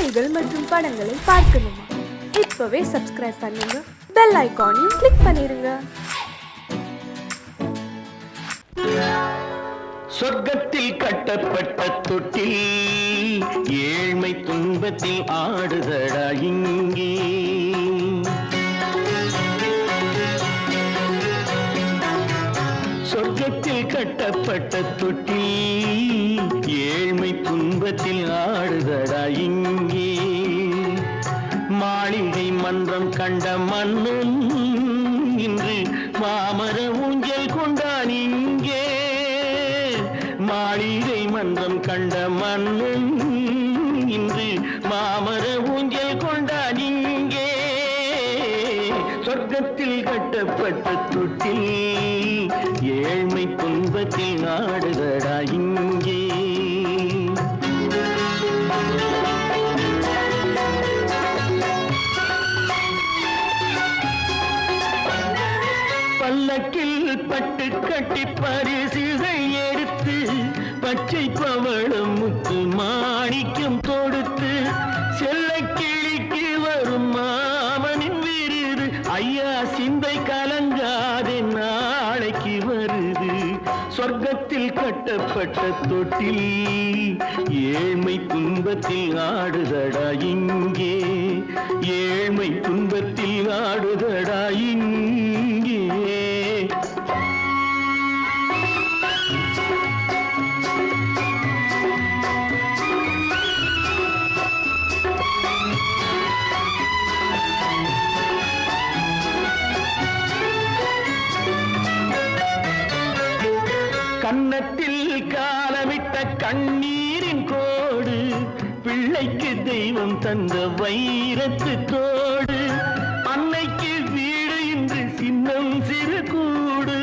செய்திகள் மற்றும் படங்களை பார்க்கணுமா? இப்பவே சப்ஸ்கிரைப் பண்ணுங்க, பெல் ஐகானையும் கிளிக் பண்ணிருங்க. சொர்க்கத்தில் கட்டப்பட்ட தொட்டில் ஏழ்மை துன்பத்தில் ஆடுதடா இங்கே. சொர்க்கத்தில் கட்டப்பட்ட தொட்டில் ஏழ்மை துன்பத்தில் ஆடுதடா இங்கே. மாளிகை மன்றம் கண்ட மன்னன் இன்று மாமர ஊஞ்சல் கொண்டான் இங்கே. மாளிகை மன்றம் கண்ட மன்னன் இன்று மாமர ஊஞ்சல் கொண்டான் இங்கே. சொர்க்கத்தில் கட்டப்பட்ட தொட்டில் ஏழ்மை துன்பத்தில் ஆடுதடா இங்கே. பல்லக்கில் பட்டு கட்டி பரிசுகள் எடுத்து பச்சை பவளம் முத்து மாணிக்கம் தொடுத்து செல்ல கிளிக்கு வரும் மாமனின் விருது. ஐயா சிந்தை கலங்காதே நாளைக்கு வருது. சொர்க்கத்தில் கட்டப்பட்ட தொட்டில் ஏழ்மை துன்பத்தில் ஆடுதடா இங்கே. ஏழ்மை துன்பத்தில் ஆடுதடா இங்கே. கன்னத்தில் காலமிட்ட கண்ணீரின் கோடு, பிள்ளைக்கு தெய்வம் தந்த வைரத்து தோடு. அன்னைக்கு வீடு இன்று சின்னம் சிறு கூடு.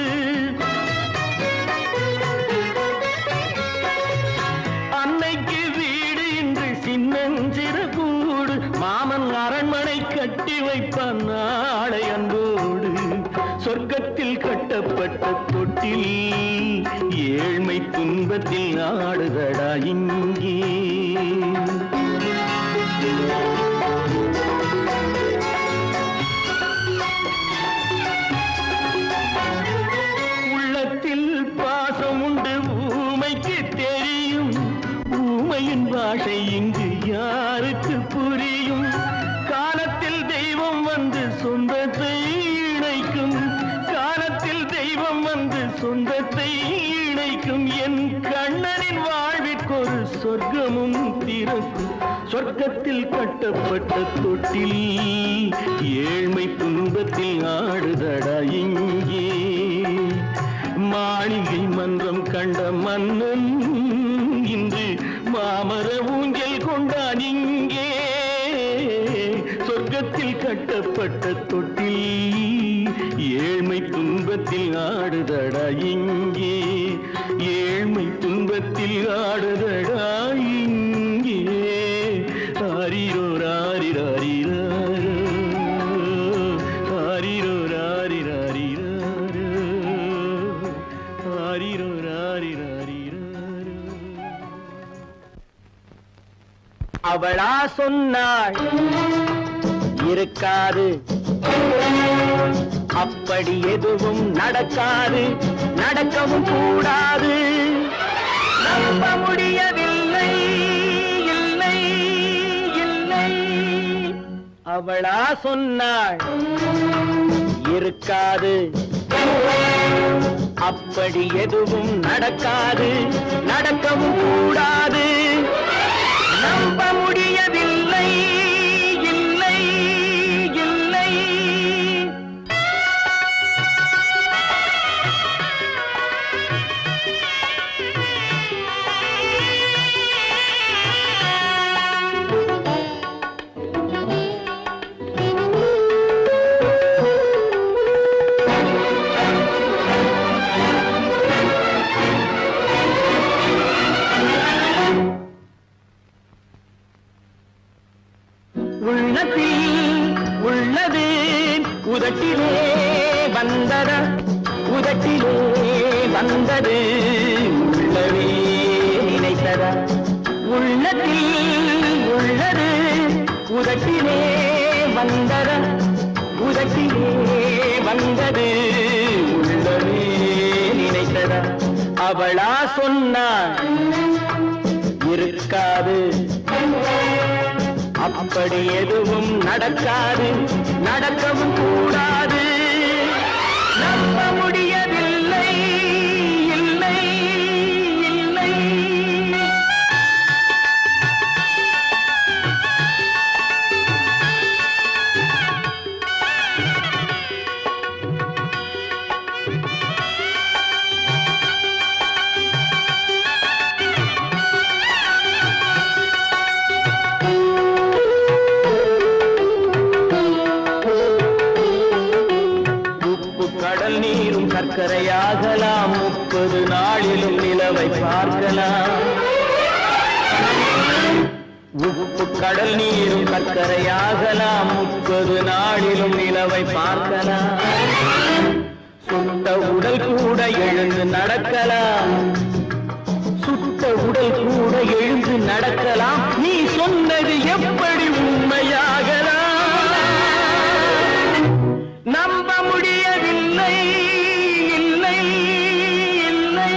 அன்னைக்கு வீடு இன்று சின்னம் சிறு கூடு. மாமன் அரண்மனை கட்டி வைப்பான் நாளை அன்போடு. சொர்க்கத்தில் கட்டப்பட்ட தொட்டில் ஏழ்மை துன்பத்தில் ஆடுதடா இங்கே. உள்ளத்தில் பாசம் உண்டு ஊமைக்கு தெரியும். ஊமையின் பாஷை இங்கு யாருக்கு புரியும்? காலத்தில் தெய்வம் வந்து சொந்தத்தை இணைக்கும். காலத்தில் தெய்வம் வந்து சொந்தத்தை இணைக்கும். என் கண்ணனின் வாழ்விற்கொரு சொர்க்கமும் திறக்கும். சொர்க்கத்தில் கட்டப்பட்ட தொட்டில் ஏழ்மை துன்பத்தில் ஆடுதடா இங்கே. மாளிகை மன்றம் கண்ட மன்னன் இன்று மாமர ஊஞ்சல் கொண்டான் இங்கே. சொர்க்கத்தில் கட்டப்பட்ட தொட்டில் ஏழ்மை துன்பத்தில் ஆடுதடா இங்கே. ஏழ்மை துன்பத்தில் ஆடுதடா இங்கே. ஆரிரோ ராரிராரிராரோ, ஆரிரோ ராரிராரிராரோ, ஆரிரோ ராரிராரிராரோ. அவளா சொன்னாள் இருக்காது, அப்படி எதுவும் நடக்காது, நடக்கவும் கூடாது. நம்ப முடியவில்லை, இல்லை இல்லை. அவளா சொன்னாள் இருக்காது, அப்படி எதுவும் நடக்காது, நடக்கவும் கூடாது. நம்ப முடியவில்லை, இல்லை இல்லை. உள்ளது உதட்டிலே வந்ததா, உதட்டிலே வந்தது உள்ளவே நினைத்ததா. உள்ளத்தில் உள்ளது உதட்டிலே வந்ததா உதட்டிலே வந்தது உள்ளமே நினைத்ததா அவளா சொன்னாள் இருக்காது அப்படி எதுவும் நடக்காது நடக்கவும் கூடாது நம்ப முடியவில்லை இல்லை இல்லை கடல் நீரும் சர்க்கரையாகலாம் 30 நாளிலும் நிலவை பார்க்கலாம் உப்பு கடல் நீரும் சர்க்கரையாகலாம் 30 நாளிலும் நிலவை பார்க்கலாம் சுட்ட உடல் கூட எழுந்து நடக்கலாம் சுட்ட உடல் கூட எழுந்து நடக்கலாம் நீ சொன்னது எப்படி உண்மையாகலாம் நம்ப முடியவில்லை இல்லை இல்லை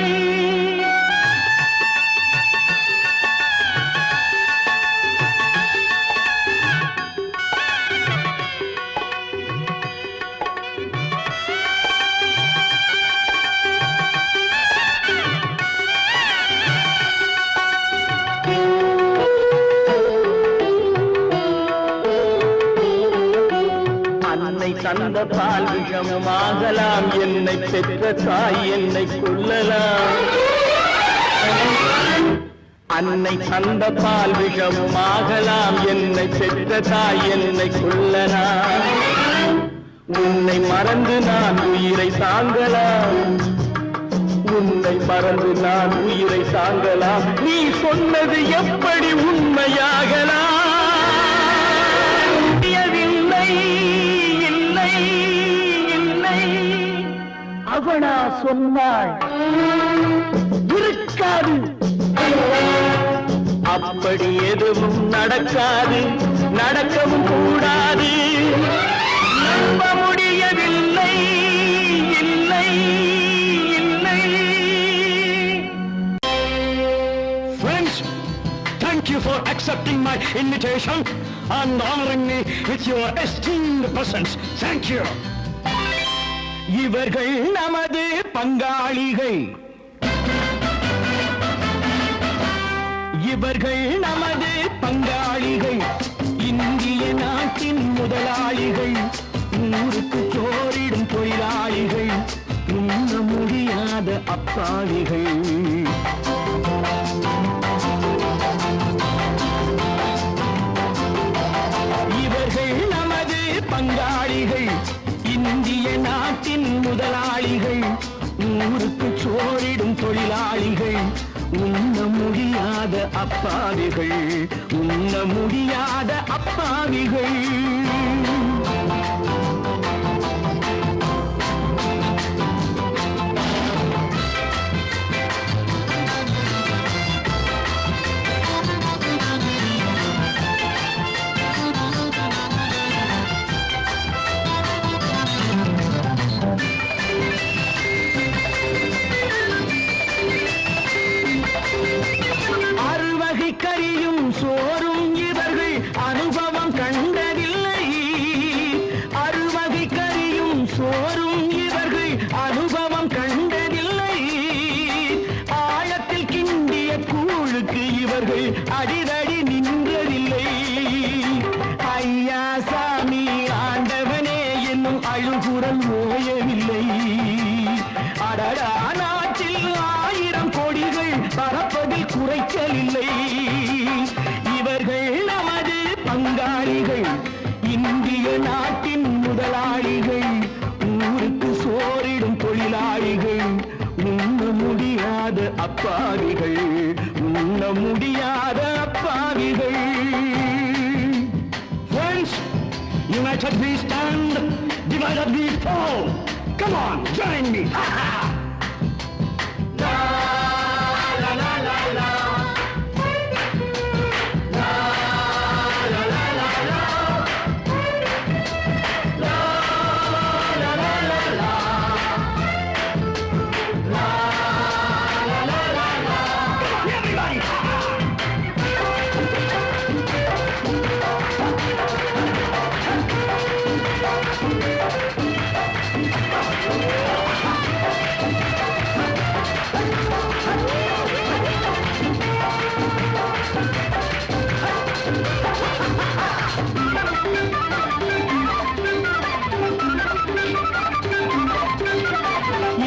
அன்னை தந்த பால் விஷமுமாகலாம் என்னை பெற்ற தாய் என்னை கொல்லலாம் அன்னை தந்த பால் விஷமுமாகலாம் என்னை பெற்ற தாய் என்னை கொல்லலாம் உன்னை மறந்து நான் உயிரை தாங்கலாம் உன்னை மறந்து நான் உயிரை தாங்கலாம் நீ சொன்னது எப்படி உண்மையாகலாம் இல்லை இல்லை அவனா சொன்னாள் இருக்காது அப்படி எதுவும் நடக்காது நடக்கவும் கூடாது நம்ப முடியவில்லை இல்லை இல்லை Friends, thank you for accepting my invitation and honoring me with your esteemed presence. Thank you. இவர்கள் நமது பங்காளிகள் இவர்கள் நமது பங்காளிகள் இந்திய நாட்டின் முதலாளிகள் ஊருக்கு சோறிடும் தொழிலாளிகள் உண்ண முடியாத அப்பாவிகள் இவர்கள் நமது பங்காளிகள் இந்திய நாட்டின் முதலாளிகள் ஊருக்கு சோறிடும் தொழிலாளிகள் உண்ண முடியாத அப்பாவிகள் உண்ண முடியாத அப்பாவிகள் கறியும் சோறும் இவர்கள் அனுபவம் கண்டதில்லை அறுவகை கறியும் சோறும் இவர்கள் அனுபவம் கண்டதில்லை ஆழத்தில் கிண்டிய கூழுக்கு இவர்கள் அடிதடி நின்றதில்லை ஐயா சாமி ஆண்டவனே என்னும் அழுகுரல் ஓயவில்லை அடடா நாட்டில் 1000 கோடிகள் பறப்பதில் குறைச்சல் இல்லை இவர்கள் நமது பங்காளிகள் இந்திய நாட்டின் முதலாளிகள் ஊருக்கு சோறிடும் தொழிலாளிகள் உண்ண முடியாத அப்பாவிகள் உண்ண முடியாத அப்பாவிகள் Friends, united we stand, divided we fall. Come on, join me.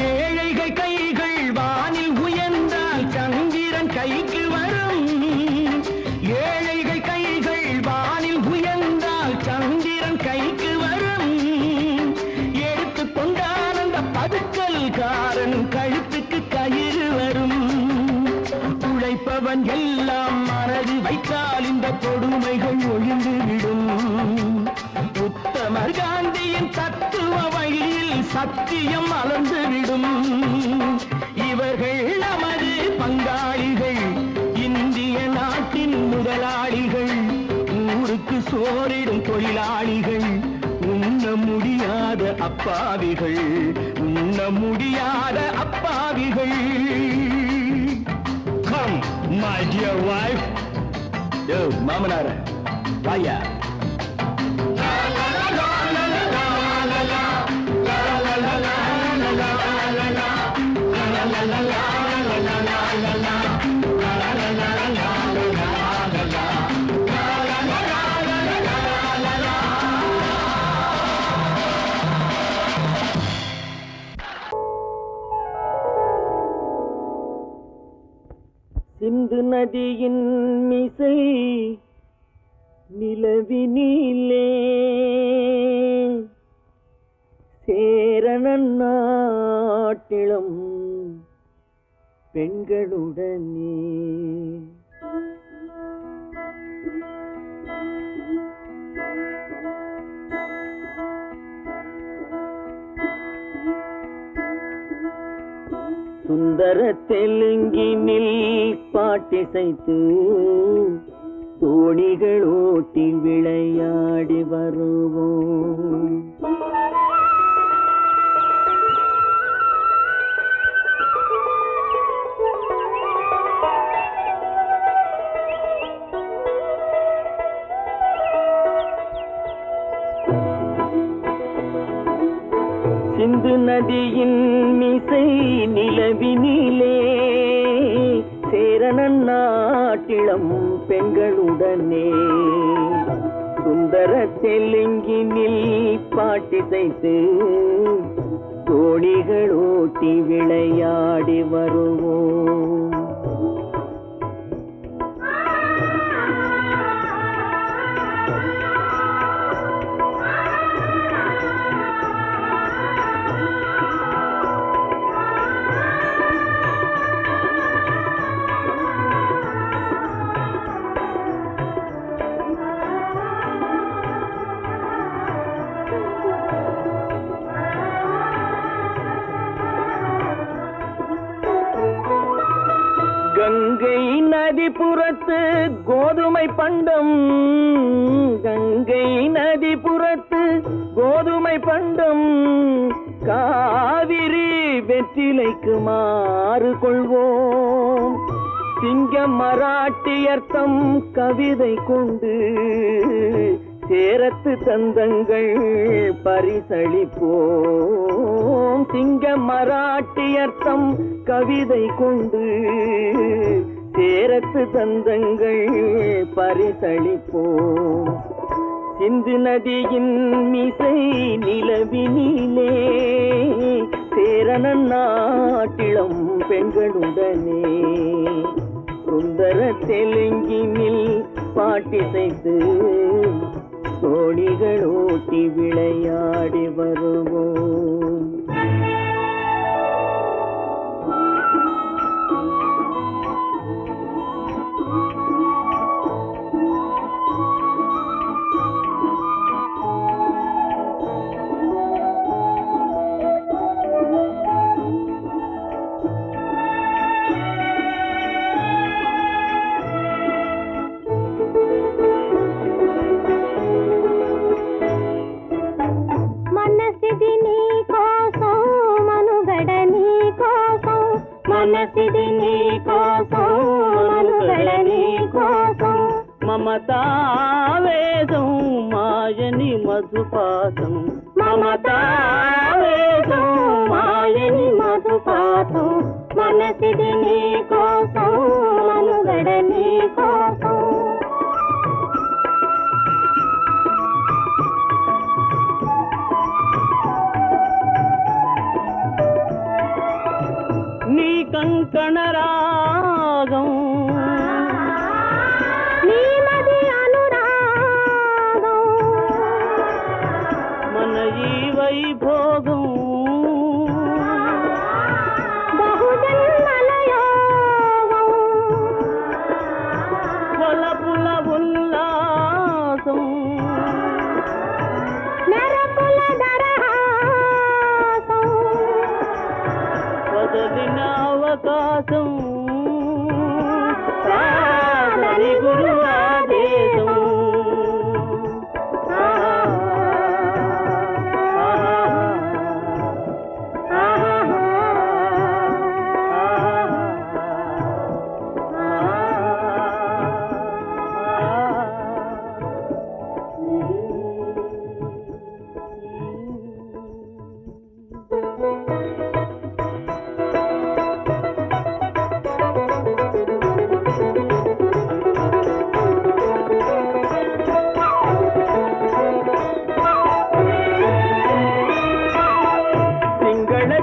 ஏழைகள் கைகள் வானில் உயர்ந்தால் சந்திரன் கைக்கு வரும். ஏழைகள் கைகள் வானில் உயர்ந்தால் சந்திரன் கைக்கு வரும். எடுத்துக்கொண்டான் அந்த பதுக்கல்காரன் கழுத்துக்கு கயிறு வரும். உழைப்பவன் எல்லாம் மனது வைத்தால் இந்த கொடுமைகள் ஒழிந்துவிடும். உத்தமர் காந்தியின் தத்துவ வழியில் சத்தியம் மலர்ந்துவிடும். இவர்கள் நமது பங்காளிகள், இந்திய நாட்டின் முதலாளிகள், ஊருக்கு சோறிடும் தொழிலாளிகள், உண்ண முடியாத அப்பாவிகள், உண்ண முடியாத அப்பாவிகள். Come, my dear wife. மாமனார வாயா. சிந்து நதியின் மிசை நிலவினிலே சேரணன் நாட்டிலும் பெண்களுடனே சுந்தர தெலுங்கினில் பாட்டிசைத்து தோணிகள் ஓட்டி விளையாடி வருவோம். சிந்து நதியின் மிசை நிலவினிலே சேரணன் நாட்டிளம் பெண்களுடனே சுந்தர தெலுங்கினில் பாட்டிசைத்து தோணிகள் ஓட்டி விளையாடி வருவோம். கங்கை நதிபுறத்து கோதுமை பண்டம், கங்கை நதிபுறத்து கோதுமை பண்டம், காவிரி வெற்றிலைக்கு மாறு கொள்வோம். சிங்க மராட்டியர்த்தம் கவிதை கொண்டு சேரத்து தந்தங்கள் பரிசளிப்போம். சிங்க மராட்டியர்த்தம் கவிதை கொண்டு சேரத்து தந்தங்கள் பரிசளிப்போம். சிந்து நதியின் மிசை நிலவினிலே சேரணன் நாட்டிளம் பெண்களுடனே சுந்தர தெலுங்கினில் பாட்டிசைத்து தோணிகள் ஓட்டி விளையாடி வருவோம். మనసిది నీ కోసం మనుగడ నీ కోసం మమతావేదం మాయని మధుపాతం మమతావేదం మాయని మధుపాతం మనసిది నీ కోసం మనుగడ నీ కోసం கங்கணராகம் நீலதி அனுராகம் மனஜி வைபோகம் బహుజన్మలయోగం వలపుల ఉల్లాసం మెరపుల దరహాసం వదలిన అవకాశం సాధని గురు ఆదేశం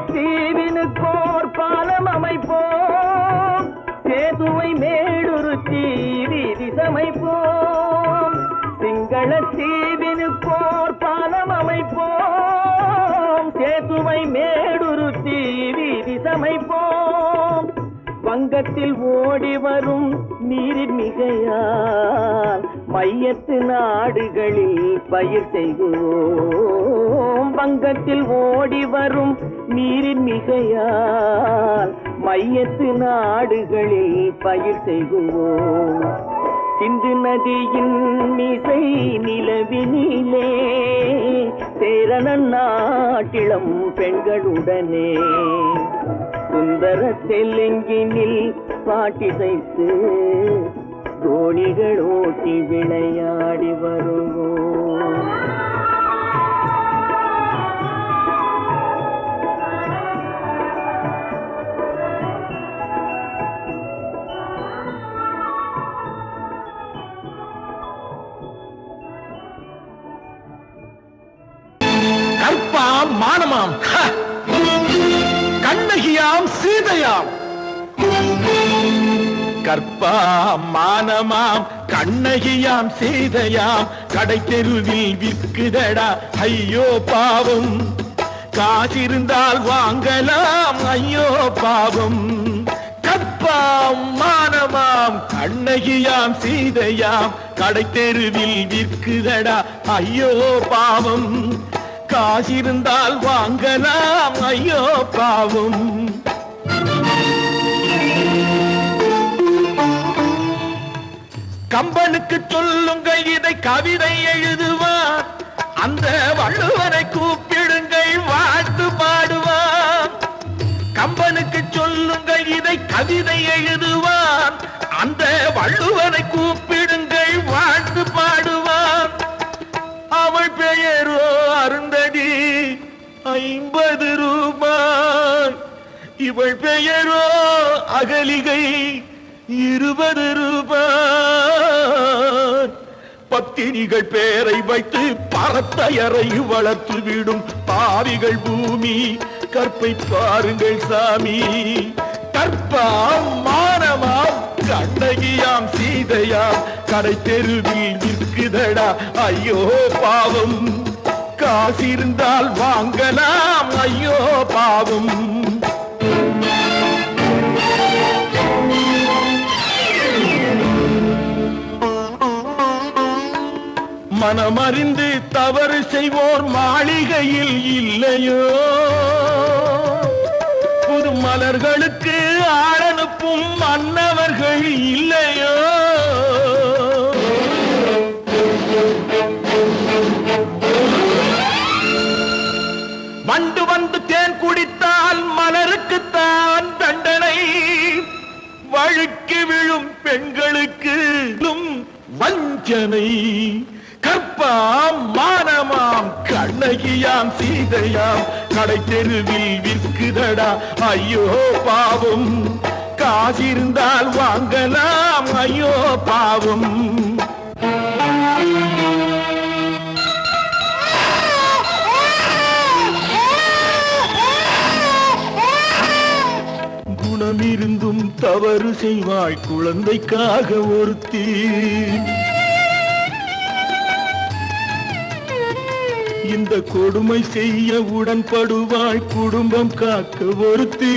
தீவினுக்கோர் பாலம் அமைப்போம் சேதுவை மேடுருத்தி வீதி சமைப்போம் சிங்கள தீவினுக்கோர் பாலம் அமைப்போம் சேதுவை மேடுருத்தி வீதி சமைப்போம் வங்கத்தில் ஓடி வரும் நீரின் மிகையால் மையத்து நாடுகளில் பயிர் செய்கிறோம் வங்கத்தில் ஓடி வரும் நீரின் மிகையால் மையத்து நாடுகளில் பயிர் செய்கிறோம் சிந்து நதியின் மிசை நிலவினிலே சேரண நாட்டிளம் பெண்களுடனே சுந்தர தெலுங்கினில் பாட்டிசைத்து தோணிகள் ஓட்டி விளையாடி வருவோம் கற்பாம் மானமாம் கண்ணகியாம் சீதையாம் கற்பாம் மானமாம் கண்ணகியாம் சீதையாம் கடை தெருவில் விற்குதடா ஐயோ பாவம் காசிருந்தால் வாங்கலாம் ஐயோ பாவம் கற்பாம் மானமாம் கண்ணகியாம் சீதையாம் கடை தெருவில் விற்குதடா ஐயோ பாவம் காசிருந்தால் வாங்கலாம் ஐயோ பாவம் கம்பனுக்கு சொல்லுங்கள் இதை கவிதை எழுதுவார் அந்த வள்ளுவரை கூப்பிடுங்கள் வாழ்த்து பாடுவார் கம்பனுக்கு சொல்லுங்கள் இதை கவிதை எழுதுவார் அந்த வள்ளுவரை கூப்பிடுங்கள் வாழ்த்து பாடுவார் அவள் பெயரோ அருந்ததி 50 ரூபாய் இவள் பெயரோ அகலிகை 20 ரூபாய் பத்தினிகள் பேரை வைத்து பரத்தையறை வளர்த்து விடும் பாவிகள் பூமி கற்பை பாருங்கள் சாமி கற்பாம் மானமாம் கண்ணகியாம் சீதையாம் கடை தெருவில் விற்குதடா ஐயோ பாவம் காசிருந்தால் வாங்கலாம் ஐயோ பாவம் மனமறிந்து தவறு செய்வோர் மாளிகையில் இல்லையோ புது மலர்களுக்கு ஆளனுப்பும் மன்னவர்கள் இல்லையோ வண்டு வந்து தேன் குடித்தால் மலருக்குத்தான் தண்டனை வழுக்கி விழும் பெண்களுக்கு வஞ்சனை கற்பாம் மானமாம் கண்ணகியாம் சீதையாம் கடை தெருவில் விற்குதடா ஐயோ பாவம் காசிருந்தால் வாங்கலாம் ஐயோ பாவம் குணமிருந்தும் தவறு செய்வாள் குழந்தைக்காக ஒருத்தி. இந்த கொடுமை செய்ய உடன்படுவாள் குடும்பம் காக்க ஒருத்தி.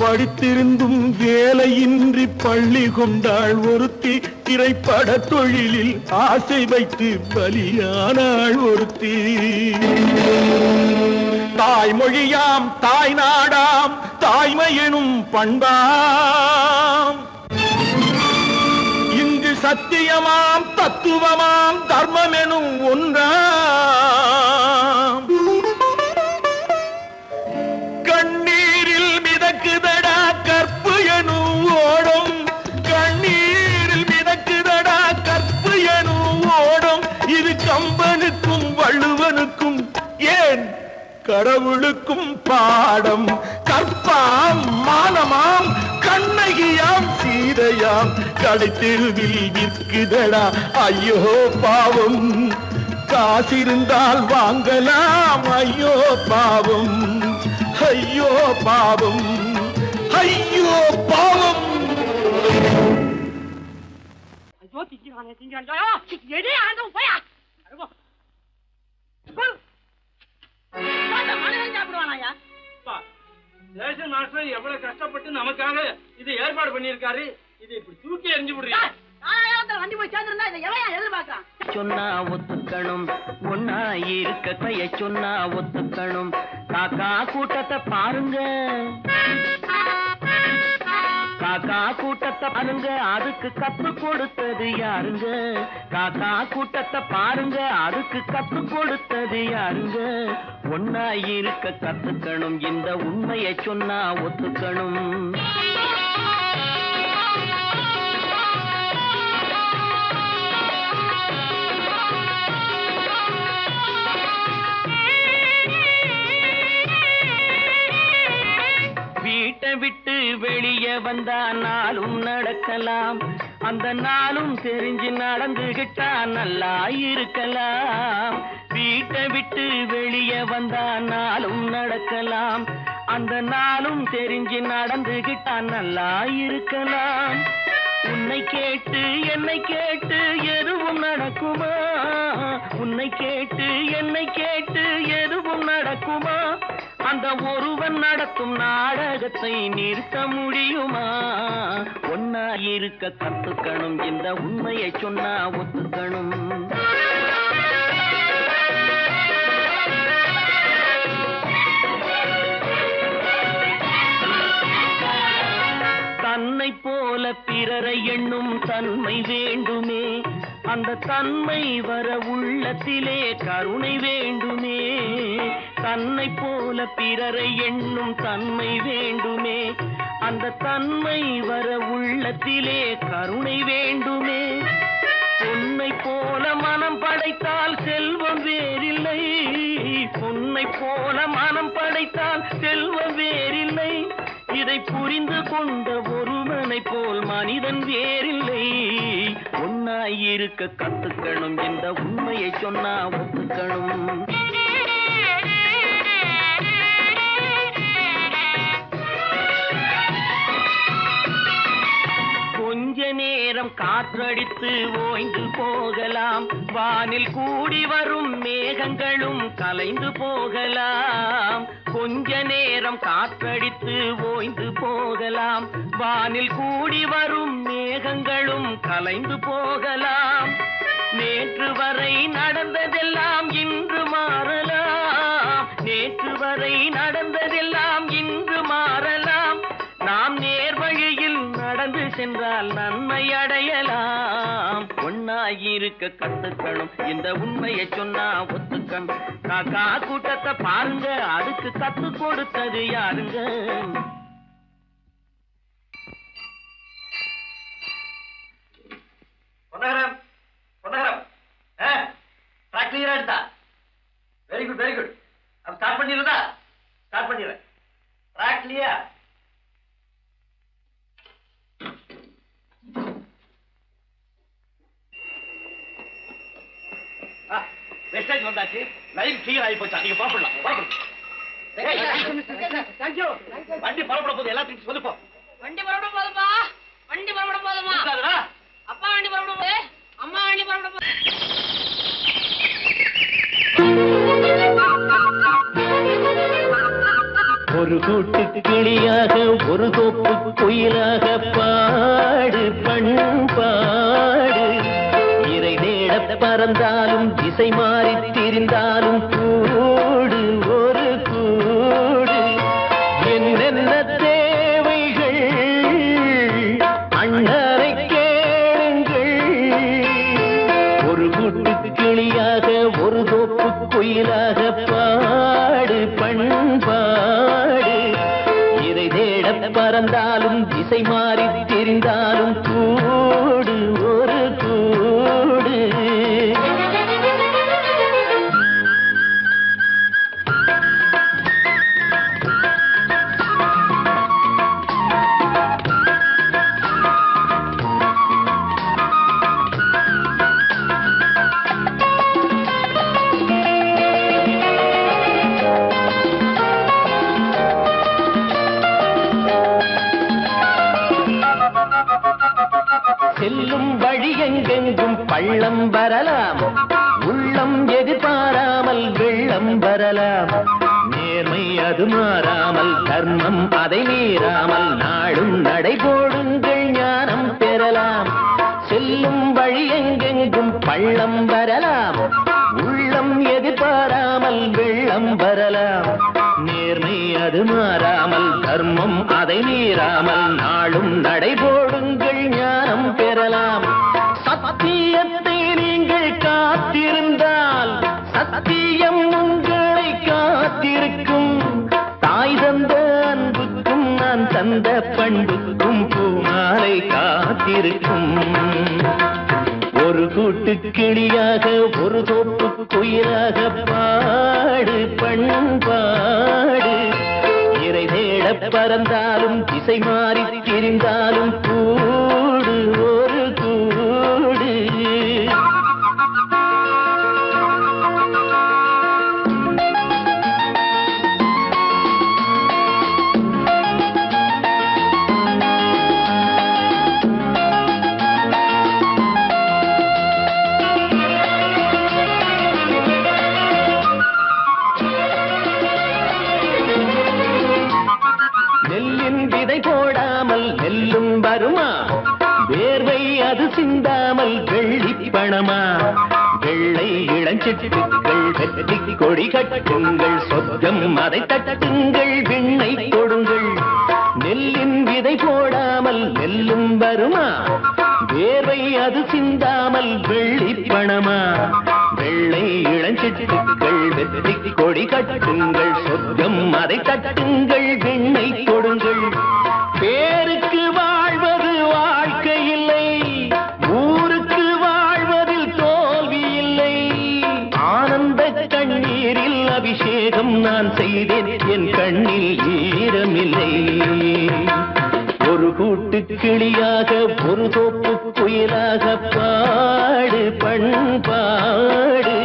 படித்திருந்தும் வேலையின்றி பள்ளி கொண்டாள் ஒருத்தி. திரைப்பட தொழிலில் ஆசை வைத்து பலியானாள் ஒருத்தி. தாய்மொழியாம் தாய் நாடாம் தாய்மை எனும் பண்பாம். இங்கு சத்தியமாம் தத்துவமாம் தர்மம் எனும் ஒன்றாம். கண்ணீரில் மிதக்குதடா கற்பு எனும் ஓடும். கண்ணீரில் மிதக்குதடா கற்பு எனும் ஓடும். இது கம்பனுக்கும் வள்ளுவனுக்கும் ஏன் கடவுளுக்கும் பாடம். கற்பாம் மானமாம் கண்ணகியாம் சீதையாம் கடைத்தெருவில் விற்குதடா ஐயோ பாவம். காசிருந்தால் வாங்கலாம் ஐயோ பாவம். ஐயோ பாவம் ஐயோ பாவம். ஐயோ திங்கிறானே எடே ஆண்டவன் போயா. ரேஷன் மாஸ்டர் எவ்வளவு கஷ்டப்பட்டு நமக்காக இது ஏற்பாடு பண்ணிருக்காரு. இது இப்படி தூக்கி எறிஞ்சு விடுறீங்க. வண்டி போய் சேர்ந்திருந்தா இதை எவன் எதிர்பார்க்கலாம். சொன்னா ஒத்துக்கணும் ஒன்னா இருக்க கைய சொன்னா ஒத்துக்கணும். காக்கா கூட்டத்தை பாருங்க காக்கா கூட்டத்தை பாருங்க அதுக்கு கத்து கொடுத்தது யாருங்க. காக்கா கூட்டத்தை பாருங்க அதுக்கு கத்து கொடுத்தது யாருங்க. ஒன்னா இருக்க கத்துக்கணும் இந்த உண்மையை சொன்னா ஒத்துக்கணும். வீட்டை விட்டு வெளியே வந்தா நாளும் நடக்கலாம். அந்த நாளும் தெரிஞ்சு நடந்துகிட்டா நல்லா இருக்கலாம். வீட்டை விட்டு வெளியே வந்தா நாளும் நடக்கலாம். அந்த நாளும் தெரிஞ்சு நடந்துகிட்டா நல்லா இருக்கலாம். உன்னை கேட்டு என்னை கேட்டு எதுவும் நடக்குமா. உன்னை கேட்டு என்னை கேட்டு எதுவும் நடக்குமா. அந்த ஒருவன் நடத்தும் நாடகத்தை நிறுத்த முடியுமா. ஒன்னா இருக்க கத்துக்கணும் இந்த உண்மையை சொன்னா ஒத்துக்கணும். தன்னை போல பிறரை எண்ணும் தன்மை வேண்டுமே. அந்த தன்மை வர உள்ளத்திலே கருணை வேண்டுமே. தன்னை போல பிறரை எண்ணும் தன்மை வேண்டுமே. அந்த தன்மை வர உள்ளத்திலே கருணை வேண்டுமே. பொன்னை போல மனம் படைத்தால் செல்வம் வேறில்லை. பொன்னை போல மனம் படைத்தால் செல்வம் வேறில்லை. இதை புரிந்து கொண்ட ஒருவனை போல் மனிதன் வேறில்லை. ஒன்னாயிருக்க கத்துக்கணும் இந்த உண்மையை சொன்னா ஒத்துக்கணும். கொஞ்ச நேரம் காற்றடித்து ஓய்ந்து போகலாம். வானில் கூடி வரும் மேகங்களும் கலைந்து போகலாம். கொஞ்ச நேரம் காற்றடித்து ஓய்ந்து போகலாம். வானில் கூடி வரும் மேகங்களும் கலைந்து போகலாம். நேற்று வரை நடந்ததெல்லாம் இன்று மாறலாம். நேற்று வரை நடந்ததெல்லாம் இன்று மாறலாம். நாம் நேர்வழியில் நடந்து சென்றால் நன்மை அடையலாம். ஒன்னாயிருக்க கத்துக்கணும் இந்த உண்மையை சொன்னா ஒத்துக்கணும். காக்கா கூட்டத்தை பாருங்க அதுக்கு கத்து கொடுத்தது யாருங்க. பொன்னகரம் பொன்னகரம் ட்ராக் கிளியரா எடுத்தா. Very good very good. அப்ப ஸ்டார்ட் பண்ணிடுறதா. ஸ்டார்ட் பண்ணிடுறேன். Track clear. வெஸ்டேஜ் வந்தாச்சு. லைன் கிளியர் ஆகி போச்சா. நீங்க புறப்படலாம். வண்டி புறப்பட போது எல்லாத்தையும் சொல்லுப்போம். வண்டி புறப்பட போதுமா? வண்டி புறப்பட போதுமா? அப்பா வண்டி புறப்பட போது, அம்மா வண்டி புறப்பட போது. ஒரு கூட்டு கிளியாக ஒரு தோப்பு குயிலாக பாடு பண்பாடு. இறை தேட பறந்தாலும் திசை மாறி திரிந்தாலும் கூடு ஒரு கூடு. என்னென்ன தேவைகள் அண்ணரை கேளுங்கள். ஒரு கூட்டு கிளியாக ஒரு தோப்பு குயிலாக பாடு பண்பாடு. இறை தேட பறந்தாலும் திசை மாறி தெரிந்தாலும் கூடு ஒரு கூடு. செல்லும் வழி எங்கெங்கும் பள்ளம் வரலாம், உள்ளம் எதிர்பாராமல் வெள்ளம் வரலாம். நேர்மை அது மாறாமல் தர்மம் அதை மீறாமல் நாடும் நடைபோடுங்கள் ஞானம் பெறலாம். செல்லும் வழி எங்கெங்கும் பள்ளம் வரலாம், உள்ளம் எதிர்பாராமல் வெள்ளம் வரலாம். நேர்மை அது மாறாமல் தர்மம் அதை மீறாமல் நாளும் நடைபோடுங்கள் ஞானம் பெறலாம். சத்தியத்தை நீங்கள் காத்திருந்தால் சத்தியம் உங்களை காத்திருக்கும். தாய் தந்த அன்புக்கும் நான் தந்த பண்புக்கும் பூமாலை காத்திருக்கும். ஒரு கூட்டு கிளியாக ஒரு தோப்பு குயிலாக பாடு பண்பாடு. இறை தேட பறந்தாலும் திசை மாறி திரிந்தாலும் கூடு ஒரு கூடு. போடாமல் நெல்லும் வருமா? வேர்வை அது சிந்தாமல் வெள்ளி பணமா? வெள்ளை இளஞ்சிட்டுகள் வெற்றி கொடி கட்டுங்கள், சொர்க்கம் அதை தட்டுங்கள், விண்ணை கொடுங்கள். நெல்லின் விதை போடாமல் நெல்லும் வருமா? வேர்வை அது சிந்தாமல் வெள்ளி பணமா? வெள்ளை இளஞ்சிட்டுகள் வெற்றி கொடி கட்டுங்கள், சொர்க்கம் அதை தட்டுங்கள், விண்ணை கொடுங்கள். பேருக்கு வாழ்வது வாழ்க்கை இல்லை, ஊருக்கு வாழ்வதில் தோல்வி இல்லை. ஆனந்த கண்ணீரில் அபிஷேகம் நான் செய்தேன், என் கண்ணில் ஈரமில்லை. ஒரு கூட்டு கிளியாக ஒரு தோப்பு குயிலாக பாடு பண்பாடு.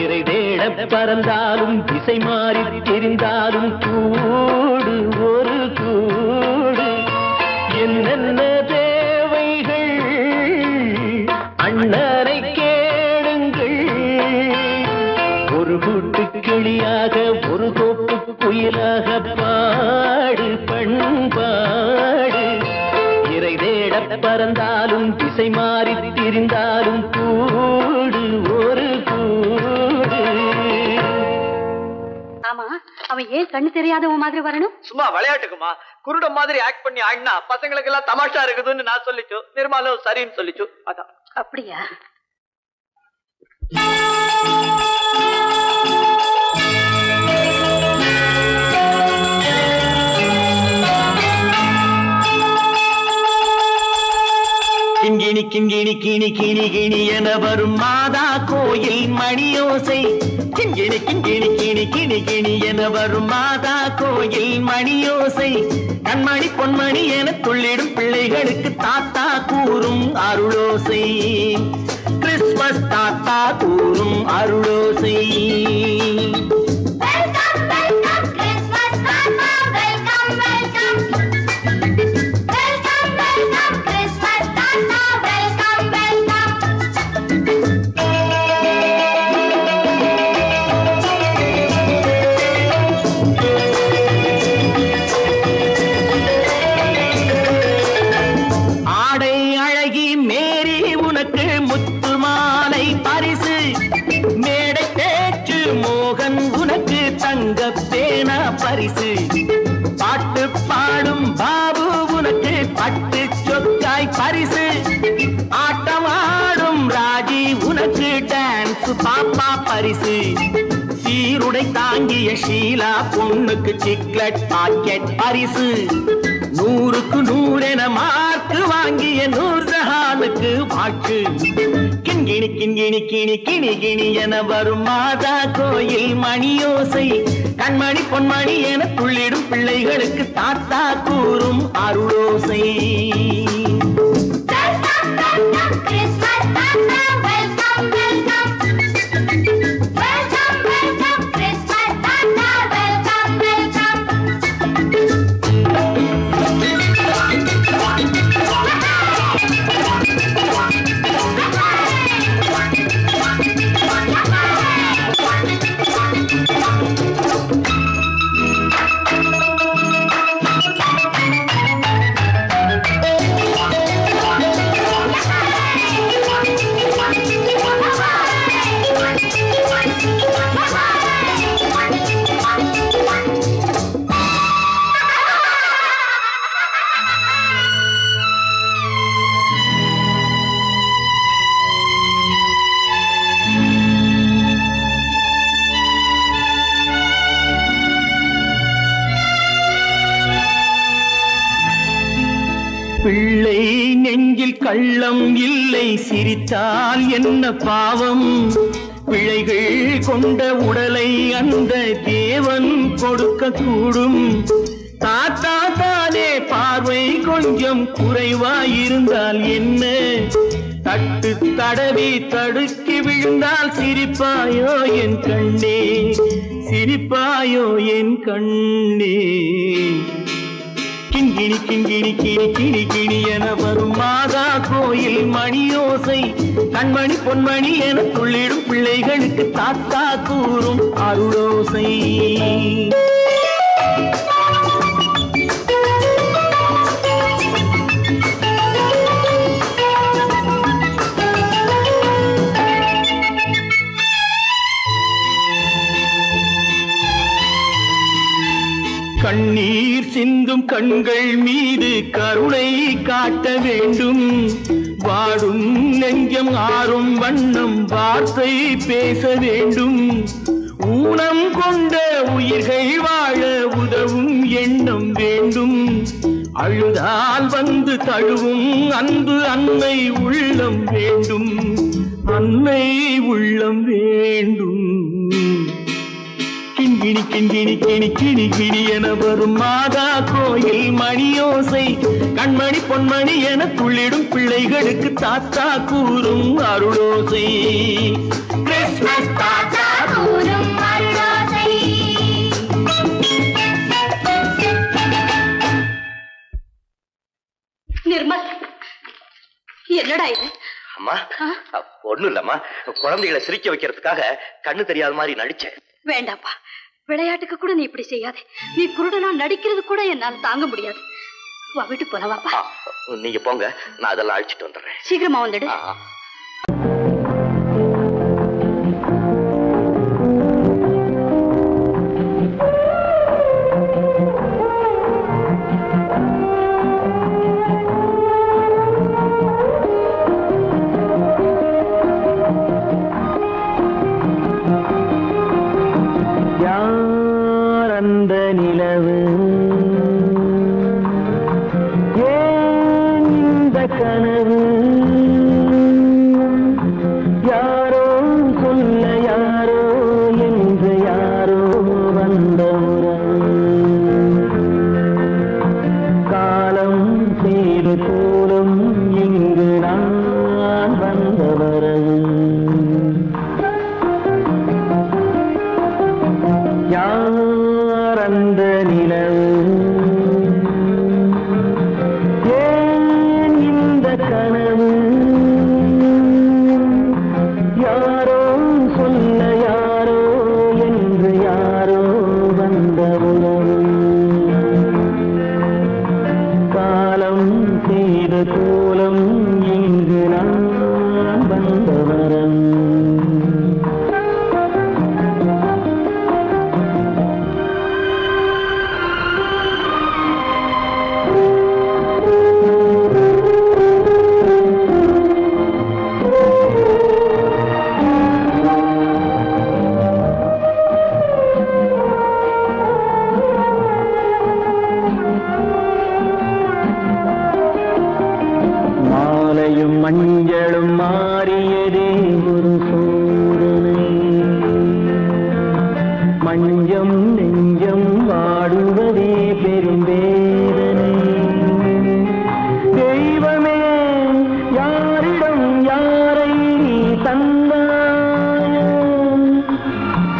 இறை தேட பறந்தாலும் திசை மாறி தெரிந்தாலும் கூடு ஒரு கூடு. என்னென்ன தேவைகள் அண்ணரை கேளுங்கள். ஒரு கூட்டு கிளியாக ஒரு தோப்பு குயிலாக பாடு பண்பாடு. இறை தேட பறந்தாலும் திசை மாறி திரிந்தாலும் கூடு ஒரு கூடு. ஆமா, அவன் ஏன் கண்ணு தெரியாதவன் மாதிரி வரணும்? சும்மா விளையாட்டுக்குமா, குருட மாதிரி ஆக்ட் பண்ணி ஆடினா பசங்களுக்கு எல்லாம் தமாஷா இருக்குதுன்னு நான் சொல்லிச்சு, நிர்மலும் சரின்னு சொல்லிச்சு, அதான். அப்படியா? கிண்கிணி கிண்கிணி கிணி கிணி கிணி என வரும் மாதா கோயில் மணியோசை. கிண்கிணி கிண்கிணி கிணி கிணி கிணி என வரும் மாதா கோயில் மணியோசை. கண்மணி பொன்மணி என துள்ளிடும் பிள்ளைகளுக்கு தாத்தா கூறும் அருளோசை. கிறிஸ்துமஸ் தாத்தா கூறும் அருளோசை. Welcome, welcome, பரிசு சீருடை தாங்கிய ஷீலா பொண்ணுக்கு சிக்லெட் பாக்கெட் பரிசு 100க்கு 100 என மார்க்கு வாங்கிய நூர்ஜஹானுக்கு வாக்கு கிண்கிணி கிண்கிணி கிணி கிணி கிணி என வரும் மாதா கோயில் மணியோசை கண்மணி பொன்மணி என துள்ளிடும் பிள்ளைகளுக்கு தாத்தா கூறும் அருளோசை. பிள்ளை நெஞ்சில் கள்ளம் இல்லை சிரித்தால் என்ன பாவம் பிழைகள் கொண்ட உடலை அந்த தேவன் கொடுக்க கூடும் தாத்தா தானே பார்வை கொஞ்சம் குறைவாயிருந்தால் என்ன தட்டு தடவி தடுக்கி விழுந்தால் சிரிப்பாயோ என் கண்ணே சிரிப்பாயோ என் கண்ணே கிண்கிணி கிண்கிணி கிணி கிணி கிணி என வரும் மாதா கோயில் மணியோசை கண்மணி பொன்மணி என துள்ளிடும் பிள்ளைகளுக்கு தாத்தா கூறும் அருளோசை. கண்ணீர் சிந்தும் கண்கள் மீது கருணை காட்ட வேண்டும் வாடும் நெஞ்சம் ஆறும் வண்ணம் வார்த்தை பேச வேண்டும் ஊனம் கொண்ட உயிர்கள் வாழ உதவும் எண்ணம் வேண்டும் அழுதால் வந்து தழுவும் அன்பு அன்னை உள்ளம் வேண்டும் அன்னை உள்ளம் வேண்டும். கிண்கிணி கிண்கிணி கிணி கிணி கிணி என வரும் மாதா கோயில் மணியோசை கண்மணி பொன்மணி என துள்ளிடும் பிள்ளைகளுக்கு தாத்தா கூறும் அருளோசை. கிறிஸ்மஸ் தாத்தா கூறும் அருளோசை. நிர்மல், என்னடா இது? அம்மா ஒண்ணும் இல்லம்மா, குழந்தைகளை சிரிக்க வைக்கிறதுக்காக கண்ணு தெரியாத மாதிரி நடிச்சேன். வேண்டாப்பா, விளையாட்டுக்கு கூட நீ இப்படி செய்யாதே. நீ குருடனா நடிக்கிறது கூட என்னால தாங்க முடியாது. வா, வீட்டுக்கு போலவாப்பா. நீங்க போங்க, நான் அதெல்லாம் அழிச்சிட்டு வந்துடுறேன். சீக்கிரமா வந்துடு. மாலையும் மஞ்சளும் மாறியதே ஒரு சோதனை. மஞ்சம் நெஞ்சம் வாடுவதே பெரும் வேதனை. தெய்வமே யாரிடம் யாரை நீ தந்தாயோ,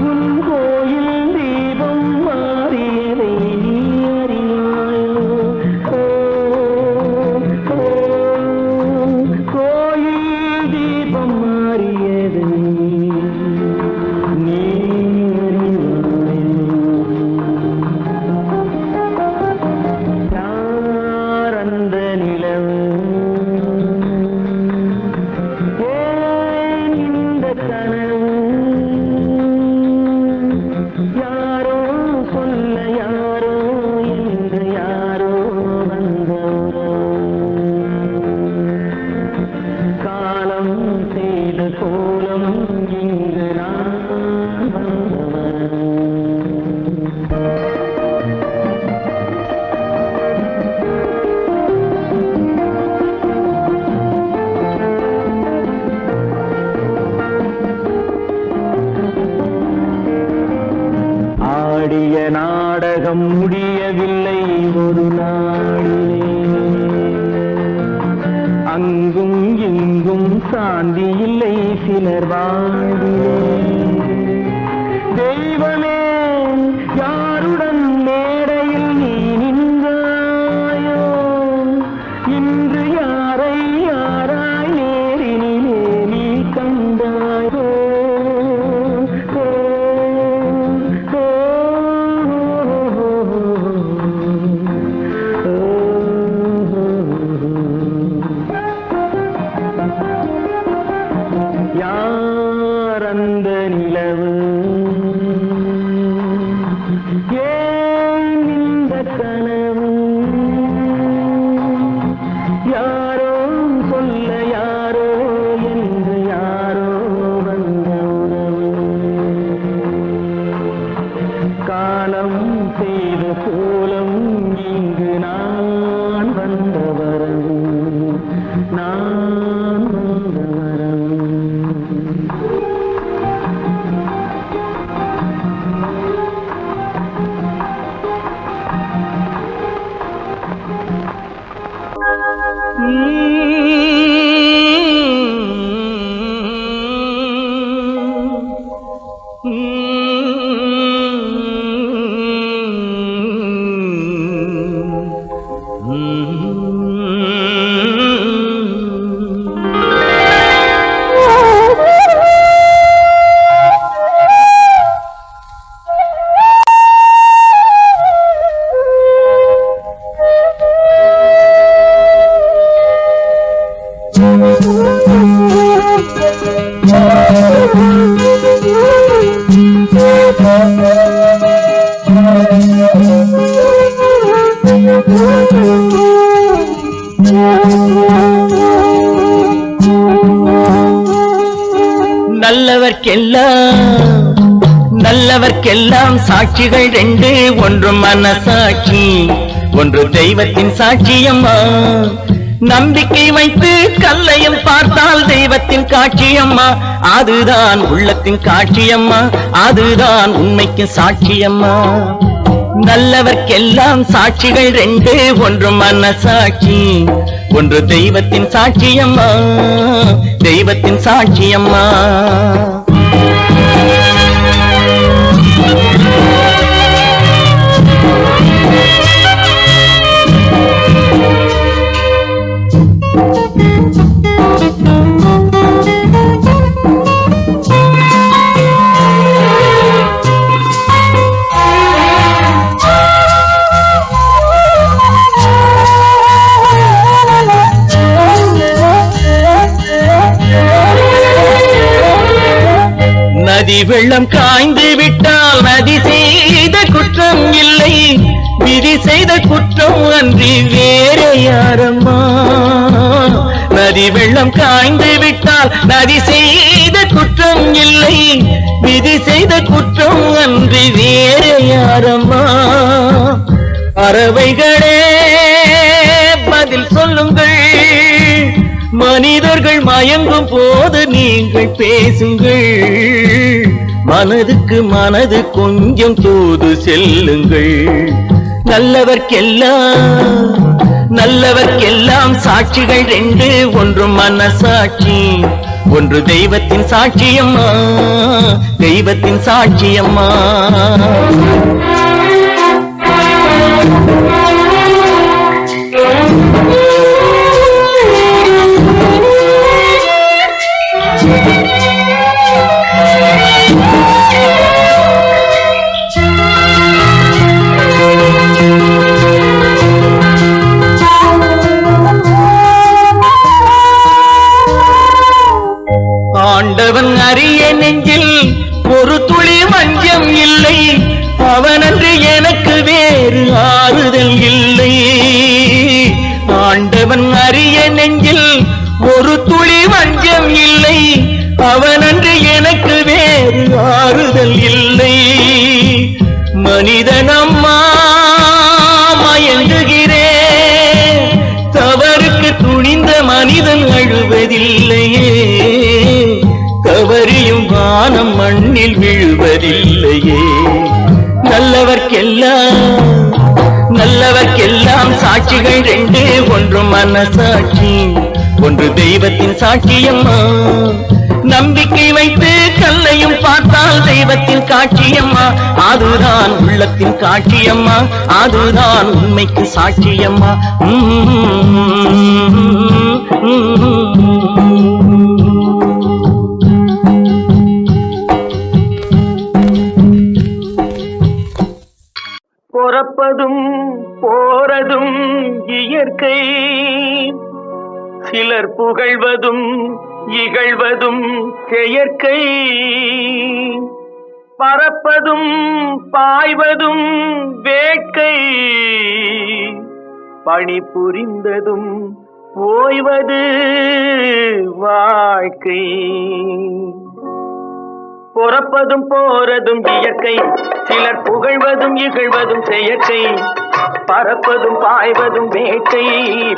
உன் கோயில் தீபம் மாறியதை நீ அறியாயோ. கோயில் தீபம் மாறியதை நீ யாரந்த நிலவு, ஏன் இந்த கனவு, யாரோ சொல்ல யாரோ என்று யாரோ வந்த காலம் செய்த கோலம் இங்கு நான் வந்தவன். ஆடிய நாடகம் முடியவில்லை ஒரு நாளிலே, அங்கும் இங்கும் சாந்தி இல்லை சிலர் வாழ்விலே. தெய்வமே யாருடன் மேடையில் நீ நின்றாயோ, இன்று யாரை யாராய் நேரினிலே நீ கண்டாயோ. யாரந்த நிலவு, ஏன் இந்த கனவு, யாரோ சொல்ல யாரோ என்று யாரோ வந்த உறவு. காலம் செய்த கோலம் இங்கு நான் வந்த வரவு, நான் வந்த வரவு. நல்லவர்க்கெல்லாம் சாட்சிகள் ரெண்டு, ஒன்று மனசாட்சி, ஒன்று தெய்வத்தின் சாட்சியம்மா. நம்பிக்கை வைத்து கல்லையும் பார்த்தால் தெய்வத்தின் காட்சியம்மா. அதுதான் உள்ளத்தின் காட்சியம்மா, அதுதான் உண்மைக்கு சாட்சியம்மா. நல்லவர்க்கெல்லாம் சாட்சிகள் ரெண்டு, ஒன்று மனசாட்சி, ஒன்று தெய்வத்தின் சாட்சியம்மா, தெய்வத்தின் சாட்சியம்மா. நதி வெள்ளம் காய்ந்து விட்டால் நதி செய்த குற்றம் இல்லை, விதி செய்த குற்றம் அன்றி வேறு யாரம்மா. நதி வெள்ளம் காய்ந்து விட்டால் நதி செய்த குற்றம் இல்லை, விதி செய்த குற்றம் அன்றி வேறு யாரம்மா. பறவைகளே பதில் சொல்லுங்கள், மனிதர்கள் மயங்கும் போது நீங்கள் பேசுங்கள், மனதுக்கு மனது கொஞ்சம் தூது செல்லுங்கள். நல்லவர்க்கெல்லாம் சாட்சிகள் ரெண்டு, ஒன்று மனசாட்சி, ஒன்று தெய்வத்தின் சாட்சியம்மா, தெய்வத்தின் சாட்சியம்மா. ஆண்டவன் அறிய நெஞ்சில் ஒரு துளி வஞ்சம் இல்லை, அவனன்று எனக்கு வேறு ஆறுதல் இல்லை. ஆண்டவன் அறிய நெஞ்சில் ஒரு துளி வஞ்சம் இல்லை, அவனன்று எனக்கு வேறு ஆறுதல் இல்லை. மனிதனம்மா மயங்குகிறேன், தவறுக்கு துணிந்த மனிதன் அழுவதில்லையே, தவறியும் வானம் மண்ணில் விழுவதில்லையே. நல்லவர்க்கெல்லாம் சாட்சிகள் ரெண்டு, ஒன்று மனசாட்சி, ஒன்று தெய்வத்தின் சாட்சியம்மா. நம்பிக்கை வைத்து கல்லையும் பார்த்தால் தெய்வத்தின் காட்சியம்மா, அதுதான் உள்ளத்தின் காட்சியம்மா, அதுதான் உண்மைக்கு சாட்சியம்மா. பொறப்பதும் போறதும் இயற்கை, சிலர் புகழ்வதும் இகழ்வதும் செயற்கை. பறப்பதும் பாய்வதும் வேட்கை, பணி புரிந்ததும் ஓய்வது வாழ்க்கை. பொறப்பதும் போறதும் இயற்கை, சிலர் புகழ்வதும் இகழ்வதும் செயற்கை. பறப்பதும் பாய்வதும் வேட்டை,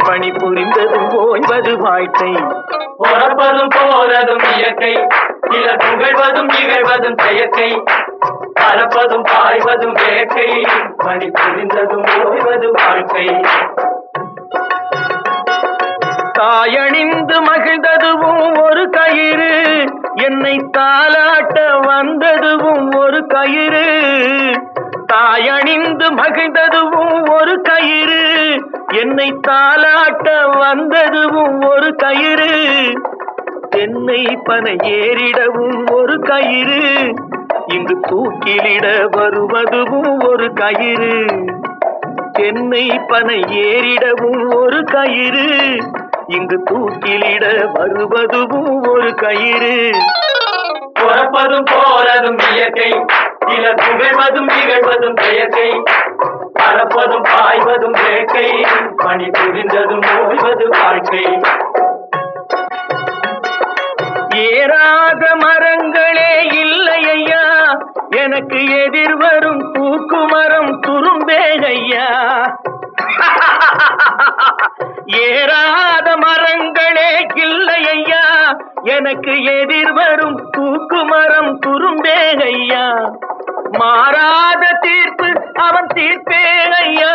பணி புரிந்ததும் ஓய்வது வாழ்க்கை. பொறப்பதும் போறதும் இயற்கை, சிலர் புகழ்வதும் இகழ்வதும் செயற்கை. பறப்பதும் பாய்வதும் வேட்டை, பணி புரிந்ததும் ஓய்வது வாழ்க்கை. தாயணிந்து மகிழ்ந்ததுவும் ஒரு கயிறு, என்னை தாலாட்ட வந்ததுவும் ஒரு கயிறு. தாயணிந்து மகிழ்ந்ததுவும் ஒரு கயிறு, என்னை தாலாட்ட வந்ததுவும் ஒரு கயிறு. தென்னை பனை ஏறிடவும் ஒரு கயிறு, இங்கு தூக்கிலிட வருவதுவும் ஒரு கயிறு. தென்னை பனை ஏறிடவும் ஒரு கயிறு, இங்கு தூக்கிலிட வருவதுவும் ஒரு கயிறு. பொறப்பதும் போறதும் இயற்கை, சிலர் புகழ்வதும் இகழ்வதும் செயற்கை. பறப்பதும் பாய்வதும் வேட்கை, பணி புரிந்ததும் ஓய்வது வாழ்க்கை. ஏறாத மரங்களே இல்லை ஐயா, எனக்கு எதிர்வரும் தூக்குமரம் துரும்பே ஐயா. ஏறாத மரங்களே இல்லை ஐயா, எனக்கு எதிர்வரும் தூக்குமரம் துரும்பே ஐயா. மாறாத தீர்ப்பு அவன் தீர்ப்பே ஐயா,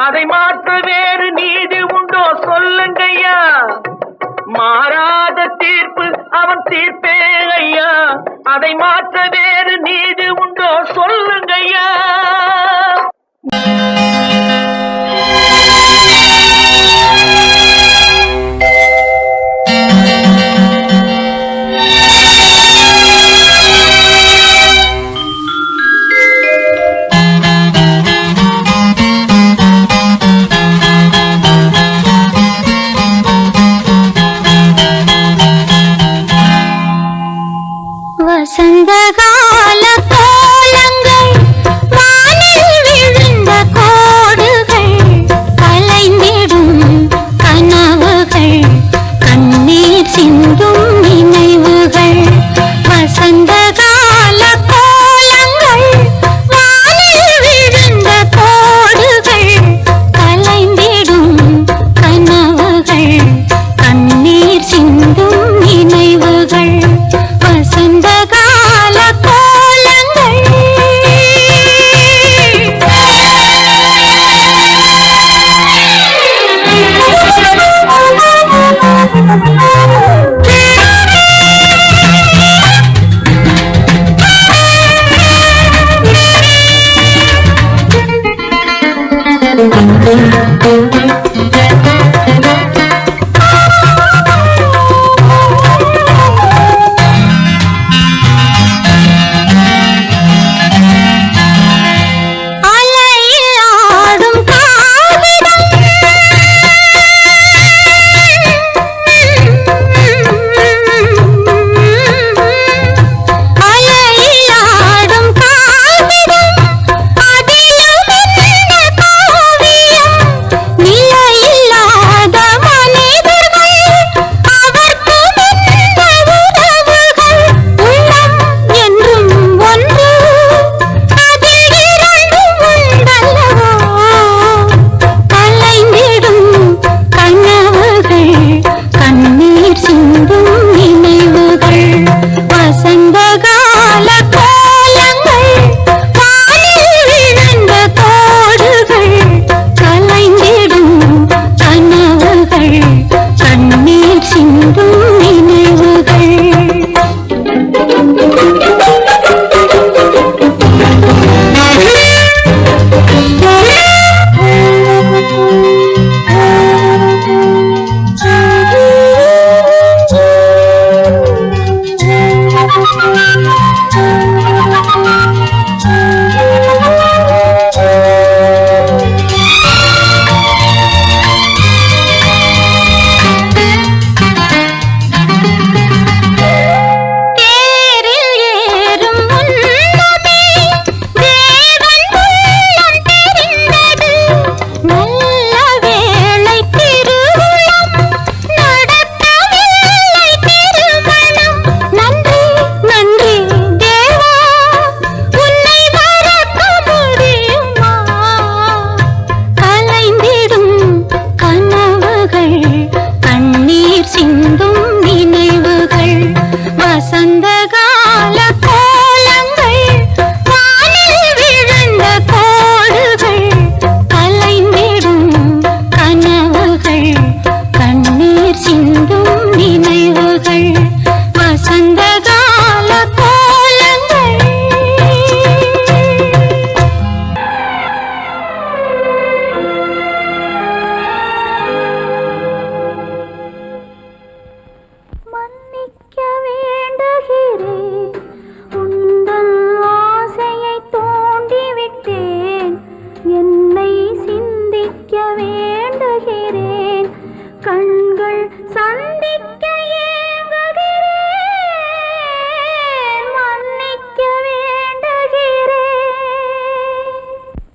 அதை மாற்ற வேறு நீதி உண்டோ சொல்லுங்கய்யா. மாறாத தீர்ப்பு அவன் தீர்ப்பே ஐயா, அதை மாற்ற வேறு நீதி உண்டோ சொல்லுங்கய்யா. வசந்த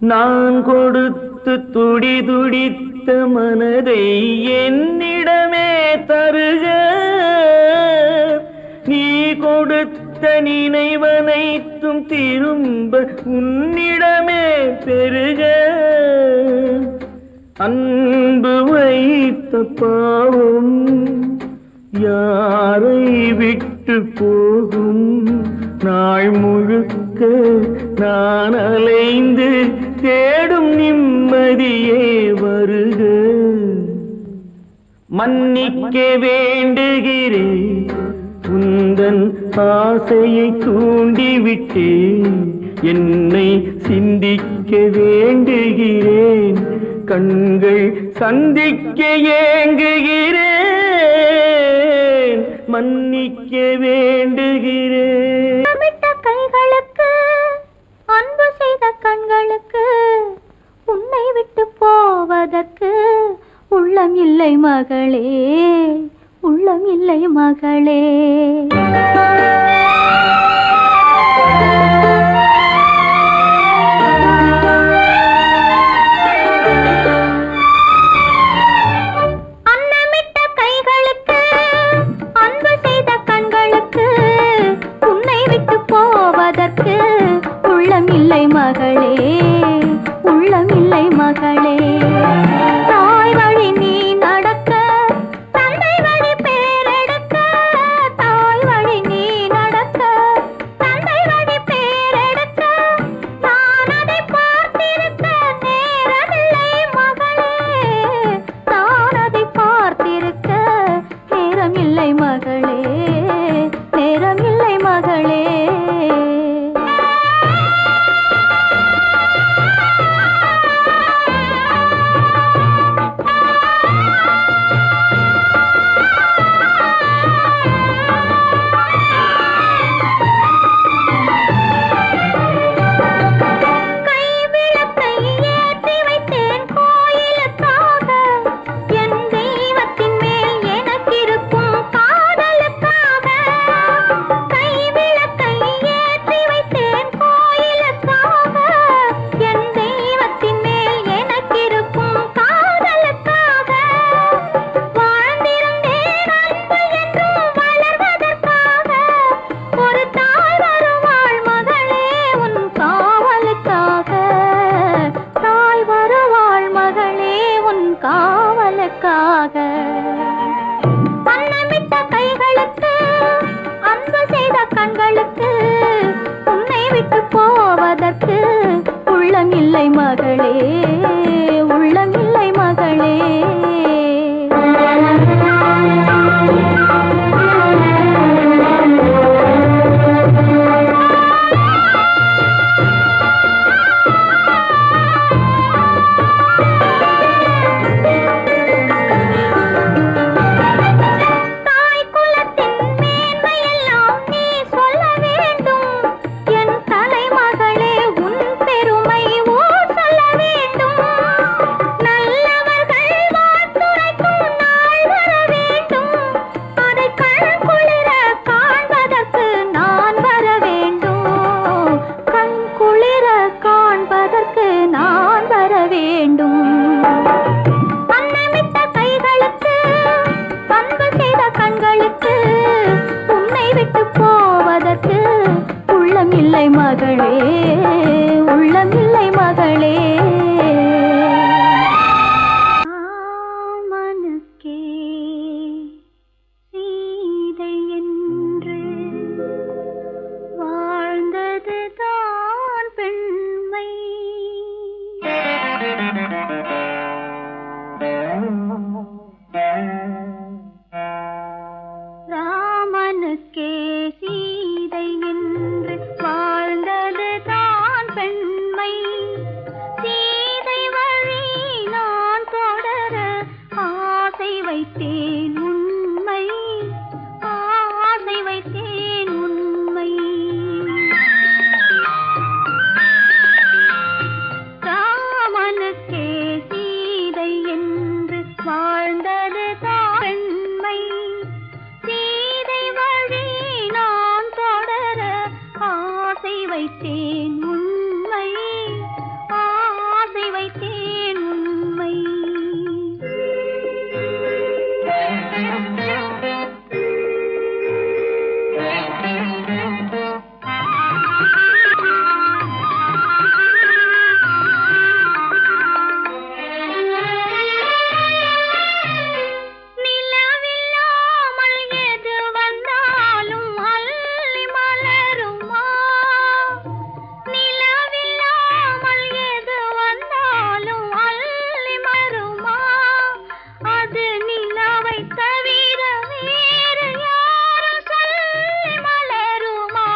நான் கொடுத்து துடி துடித்த மனதை என்னிடமே தருக, நீ கொடுத்த நினைவனைத்தும் திரும்ப உன்னிடமே பெருக. அன்பு வைத்த பாவம் யாரை விட்டு போகும், நாள் முழுக்க நான் அலைந்து தேடும் நிம்மதியே வருக. மன்னிக்க வேண்டுகிறேன், உந்தன் ஆசையை தூண்டிவிட்டேன், என்னை சிந்திக்க வேண்டுகிறேன், கண்கள் சந்திக்க ஏங்குகிறேன், மன்னிக்க வேண்டுகிறேன். கைகளுக்கு அன்பு செய்த கண்களுக்கு உன்னை விட்டு போவதற்கு உள்ளம் இல்லை மகளே, உள்ளம் இல்லை மகளே. அன்னமிட்ட கைகளுக்கு அன்பு செய்த கண்களுக்கு உன்னை விட்டு போவதற்கு உள்ளம் இல்லை மகளே, உள்ளம் இல்லை மகளே. தாய் வழி நீ நடக்க, தந்தை வழி பேரெடுக்க, தாய் வழி நீ நேரமில்லை மகளே, நேரமில்லை மகளே. அன்னமிட்ட கைகளுக்கு, அன்பு செய்த கண்களுக்கு, உன்னை விட்டு போவதற்கு உள்ளமில்லை மகளே, உள்ளமில்லை மகளே. உள்ளமில்லை மகளே, உள்ளமில்லை மகளே. ராமனுக்கே சீதை என்று வாழ்ந்ததுதான் பெண்மை. ராமனுக்கே சீதை என்று வாழ்ந்ததுதான் பெண்மை. சீதை வழி நான் தொடர ஆசை வைத்தேன் உண்மை, ஆசை வைத்தேன் உண்மை. ராமனுக்கே சீதை என்று வாழ்ந்ததுதான் பெண்மை. சீதை வழி நான் தொடர ஆசை வைத்தேன் உண்மை, ஆசை வைத்தேன் உண்மை. நிலவில்லாமல் எது வந்தாலும் அள்ளி மலருமா? நிலவில்லாமல் எது வந்தாலும் அள்ளி மலருமா? அது நிலவை தவிர வேறு யாரும் சொல்லி மலருமா?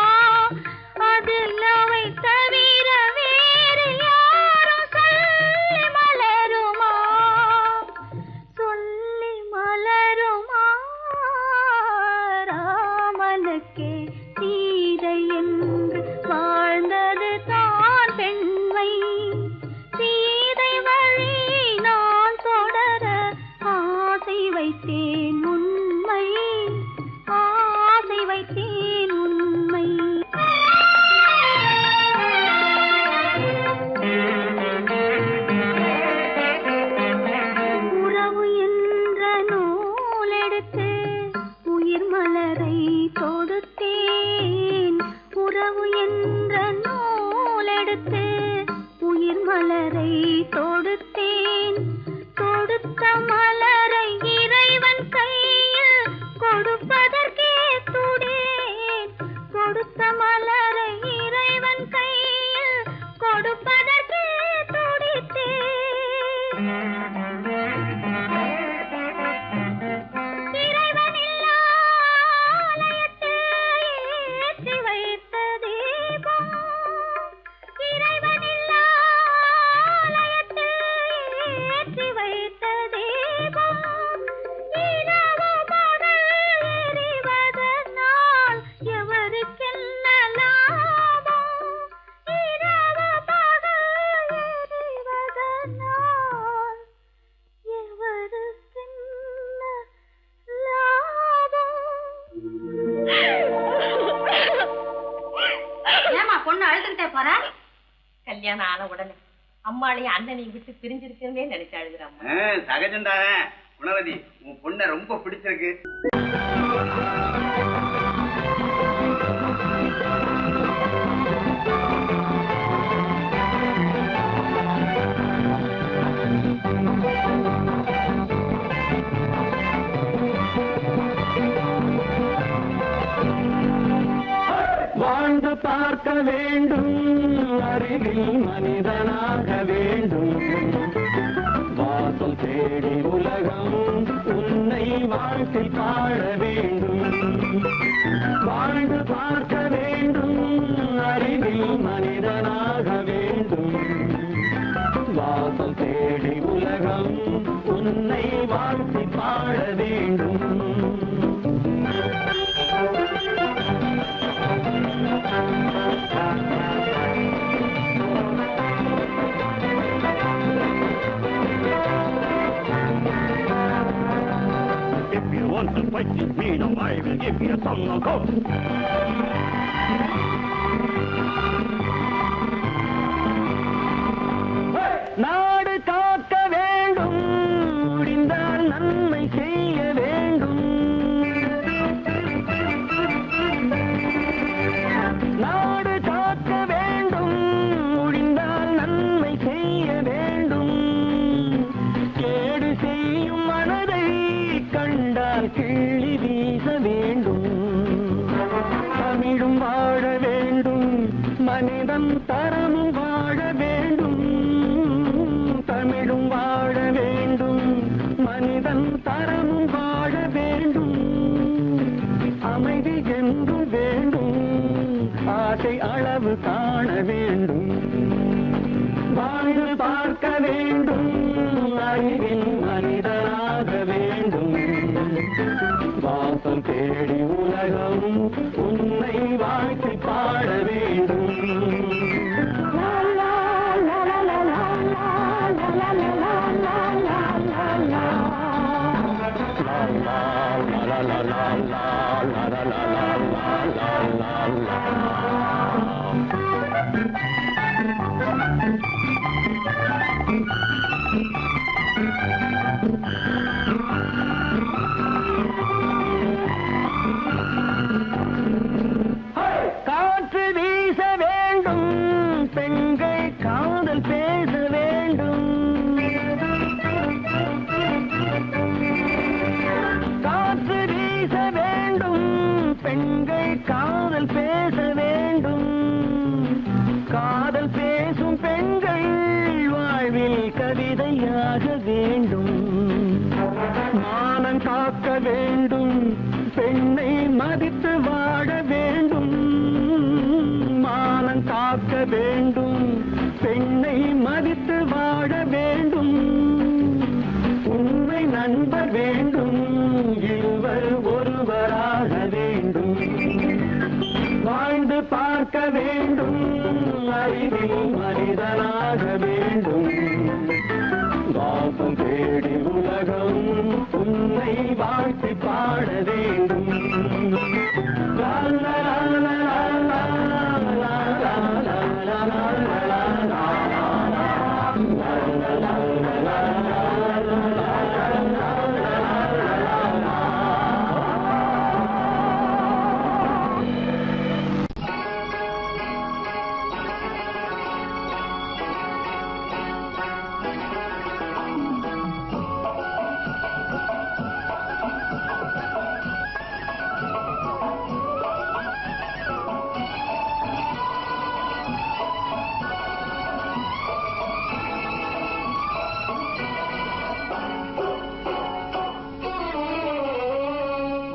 அது நிலவை தவிர வேறு யாரும் சொல்லி மலருமா? சொல்லி மலருமா? ராமனுக்கே சீதை என்று வாழ்ந்தது தான் பெண்மை. சீதை வழி நான் தொடர ஆசை வைத்தேன் உண்மை, ஆசை வைத்தேன் உண்மை. உறவு என்ற நூலெடுத்து உயிர் மலரை தொடுத்தேன். உறவு என்ற நூலெடுத்து உயிர் மலரை தொடுத்தேன். தொடுத்த மலரை இறைவன் கையில் கொடுப்பதற்கே துடேன். கொடுத்த மலரை இறைவன் கையில் கொடுப்பதற்கே துடித்தேன். இறைவன் இல்லா போற? கல்யாணம் ஆன உடனே அம்மாளையும் அண்ணனையும் விட்டு பிரிஞ்சிருக்கே நினைச்சு அழுகுறாம்மா. சகஜம்தானே. குணவதி, உன் பொண்ணை ரொம்ப பிடிச்சிருக்கு. வாழ்ந்து பார்க்க வேண்டும், அறிவில் மனிதனாக வேண்டும், வாசல் தேடி உலகம் உன்னை வாழ்த்தி பாட வேண்டும். வாழ்ந்து பார்க்க வேண்டும், அறிவில் மனிதனாக வேண்டும், வாசல் தேடி உலகம் உன்னை வாழ்த்தி பாட வேண்டும். If you want to fight with me, now I will give you a song of hope. நாடு காக்க வேண்டும், முடிந்தால் நன்மை செய்ய வேண்டும். நாடு காக்க வேண்டும், முடிந்தால் நன்மை செய்ய வேண்டும். கேடு செய்யும் மனதை கண்டால் கிள்ளி வீச வேண்டும். தமிழும் வாழ வேண்டும், மனிதன் தரமும் வாழ வேண்டும். தமிழும் வாழ வேண்டும், மனிதன் தரமும் வாழ வேண்டும். அமைதி என்றும் வேண்டும், ஆசை அளவு காண வேண்டும். வாழ்ந்து பார்க்க வேண்டும், அறிவில் மனிதனாக வேண்டும். வாசல் தேடி உலகம் உன்னை வாழ்த்தி பாட வேண்டும். காற்று வீச வேண்டும், பெண்கள் காதல் பேச வேண்டும். காற்று வீச வேண்டும், பெண்கள் காதல் பேச வேண்டும். காதல் பேசும் பெண்கள் வாழ்வில் கவிதையாக வேண்டும். மானம் காக்க வேண்டும், பெண்ணை மதித்து வாழ வேண்டும். மானம் காக்க வேண்டும், பெண்ணை மதித்து வாழ வேண்டும். உண்மை நண்பர் வேண்டும், இருவர் ஒருவராக வேண்டும். வாழ்ந்து பார்க்க வேண்டும், அறிவில் மனிதனாக வேண்டும். வாசம் தேடி உலகம் உன்னை வாழ்த்தி பாட வேண்டும். லா லா லா லா லா லா லா லா லா லா.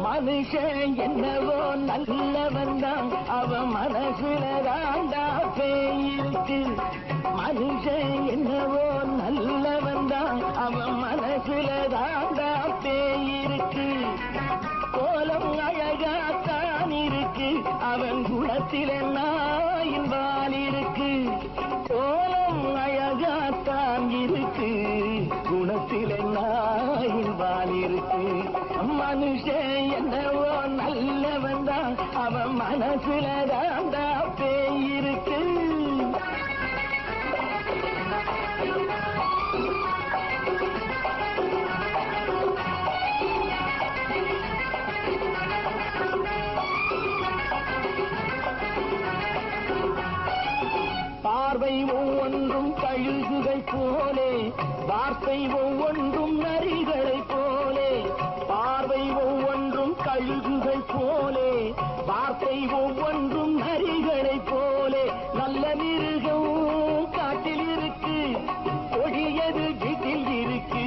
மனுஷன் என்னவோ நல்லவன் தான், அவன் மனசுல தாண்டா பேயிருக்கு. மனுஷன் என்னவோ நல்லவன் தான், அவன் மனசுல தாண்டா பேயிருக்கு. கோலம் அழகாத்தான் இருக்கு, அவன் குணத்தில நாயின் வால் இருக்கு. கோலம் அழகாத்தான் இருக்கு, குணத்தில நாயின் வால் இருக்கு. மனுஷன் என்னவோ நல்லவன் தான், அவன் மனசுல தாண்டா பேயிருக்கு. பார்வை ஒவ்வொன்றும் கழுகுகள் போலே, வார்த்தை ஒவ்வொன்றும் நரிகளை போலே. பார்வை ஒவ்வொன்றும் கழுகுகள் போலே, வார்த்தை ஒவ்வொன்றும் நரிகளை போலே. நல்ல மிருகம் காட்டில் இருக்கு, கொடியது வீட்டில் இருக்கு.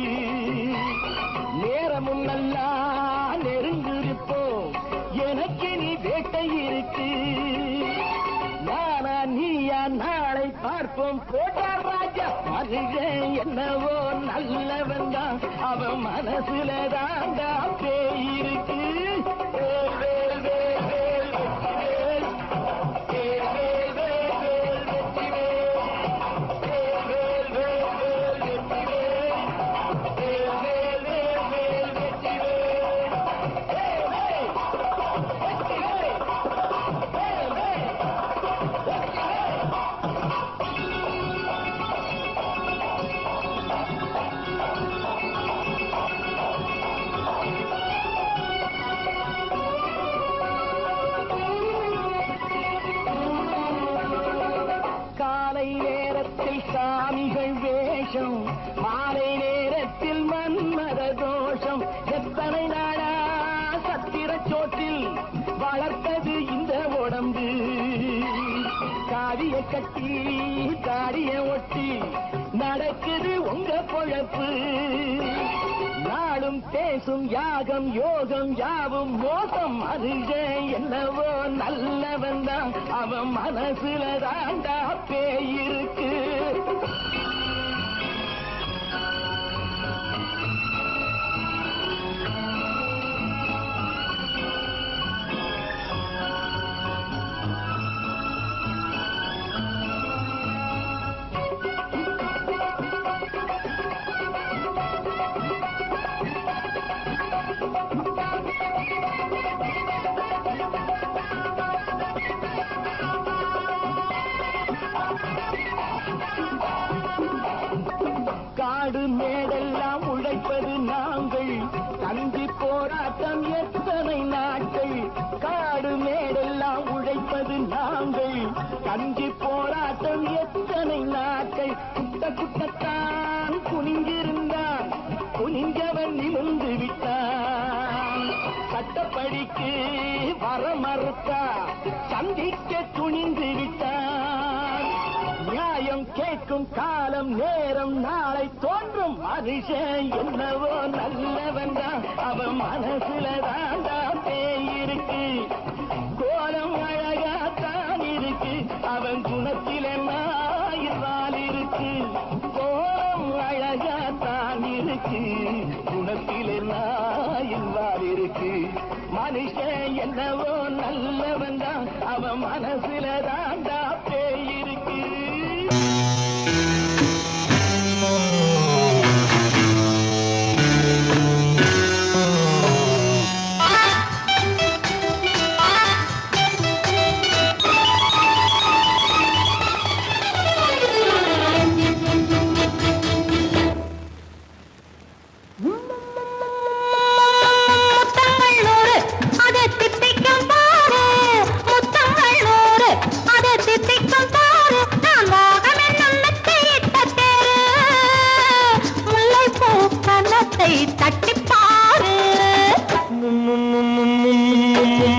நேரமும் நல்லா நெருங்கிருப்போம், எனக்கு நீ வேட்டை இருக்கு. நானா நீயா நாளை பார்ப்போம் போட்டா ராஜா. மனுஷன் என்னவோ நல்லவன் தான், அவன் மனசுல தாண்டா பேய் இருக்கு. சாமிகள் வேஷம், மாலை நேரத்தில் மன்மத தோஷம். எத்தனை நாளா சத்திர சோற்றில் வளர்த்தது இந்த உடம்பு. காவிய கட்டி தாடிய ஒட்டி நடக்குது உங்க பொழப்பு. நாளும் பேசும் யாகம் யோகம் யாவும் மோசம். மனுஷன் என்னவோ நல்லவன் தான், அவன் மனசுல தாண்டா பேய் இருக்கு. காடு மேடெல்லாம் உழைப்பது நாங்கள், கஞ்சி போராட்டம் எத்தனை நாட்கள். காடு மேடெல்லாம் உழைப்பது நாங்கள், கஞ்சி போராட்டம் எத்தனை நாட்கள். குட்ட குட்டத்தான் குனிஞ்சிருந்தான், குனிஞ்சவன் நிமிர்ந்து விட்டான். சட்டப்படிக்கு வர மறுத்தா, சந்திக்க துணிந்து விட்டான். நியாயம் கேட்கும் காலம் நேரம் நாளை தோன்றும். மனுஷன் என்னவோ நல்லவன் தான், அவன் மனசுல தாண்டா பேய் இருக்கு. கோலம் அழகாத்தான் இருக்கு, அவன் குணத்தில நாயினால் இருக்கு. கோலம் அழகாத்தான் இருக்கு, குணத்தில நாயினால் இருக்கு. மனுஷன் என்னவோ நல்லவன் தான், அவன் மனசுல தாண்டா பேய் இருக்கு.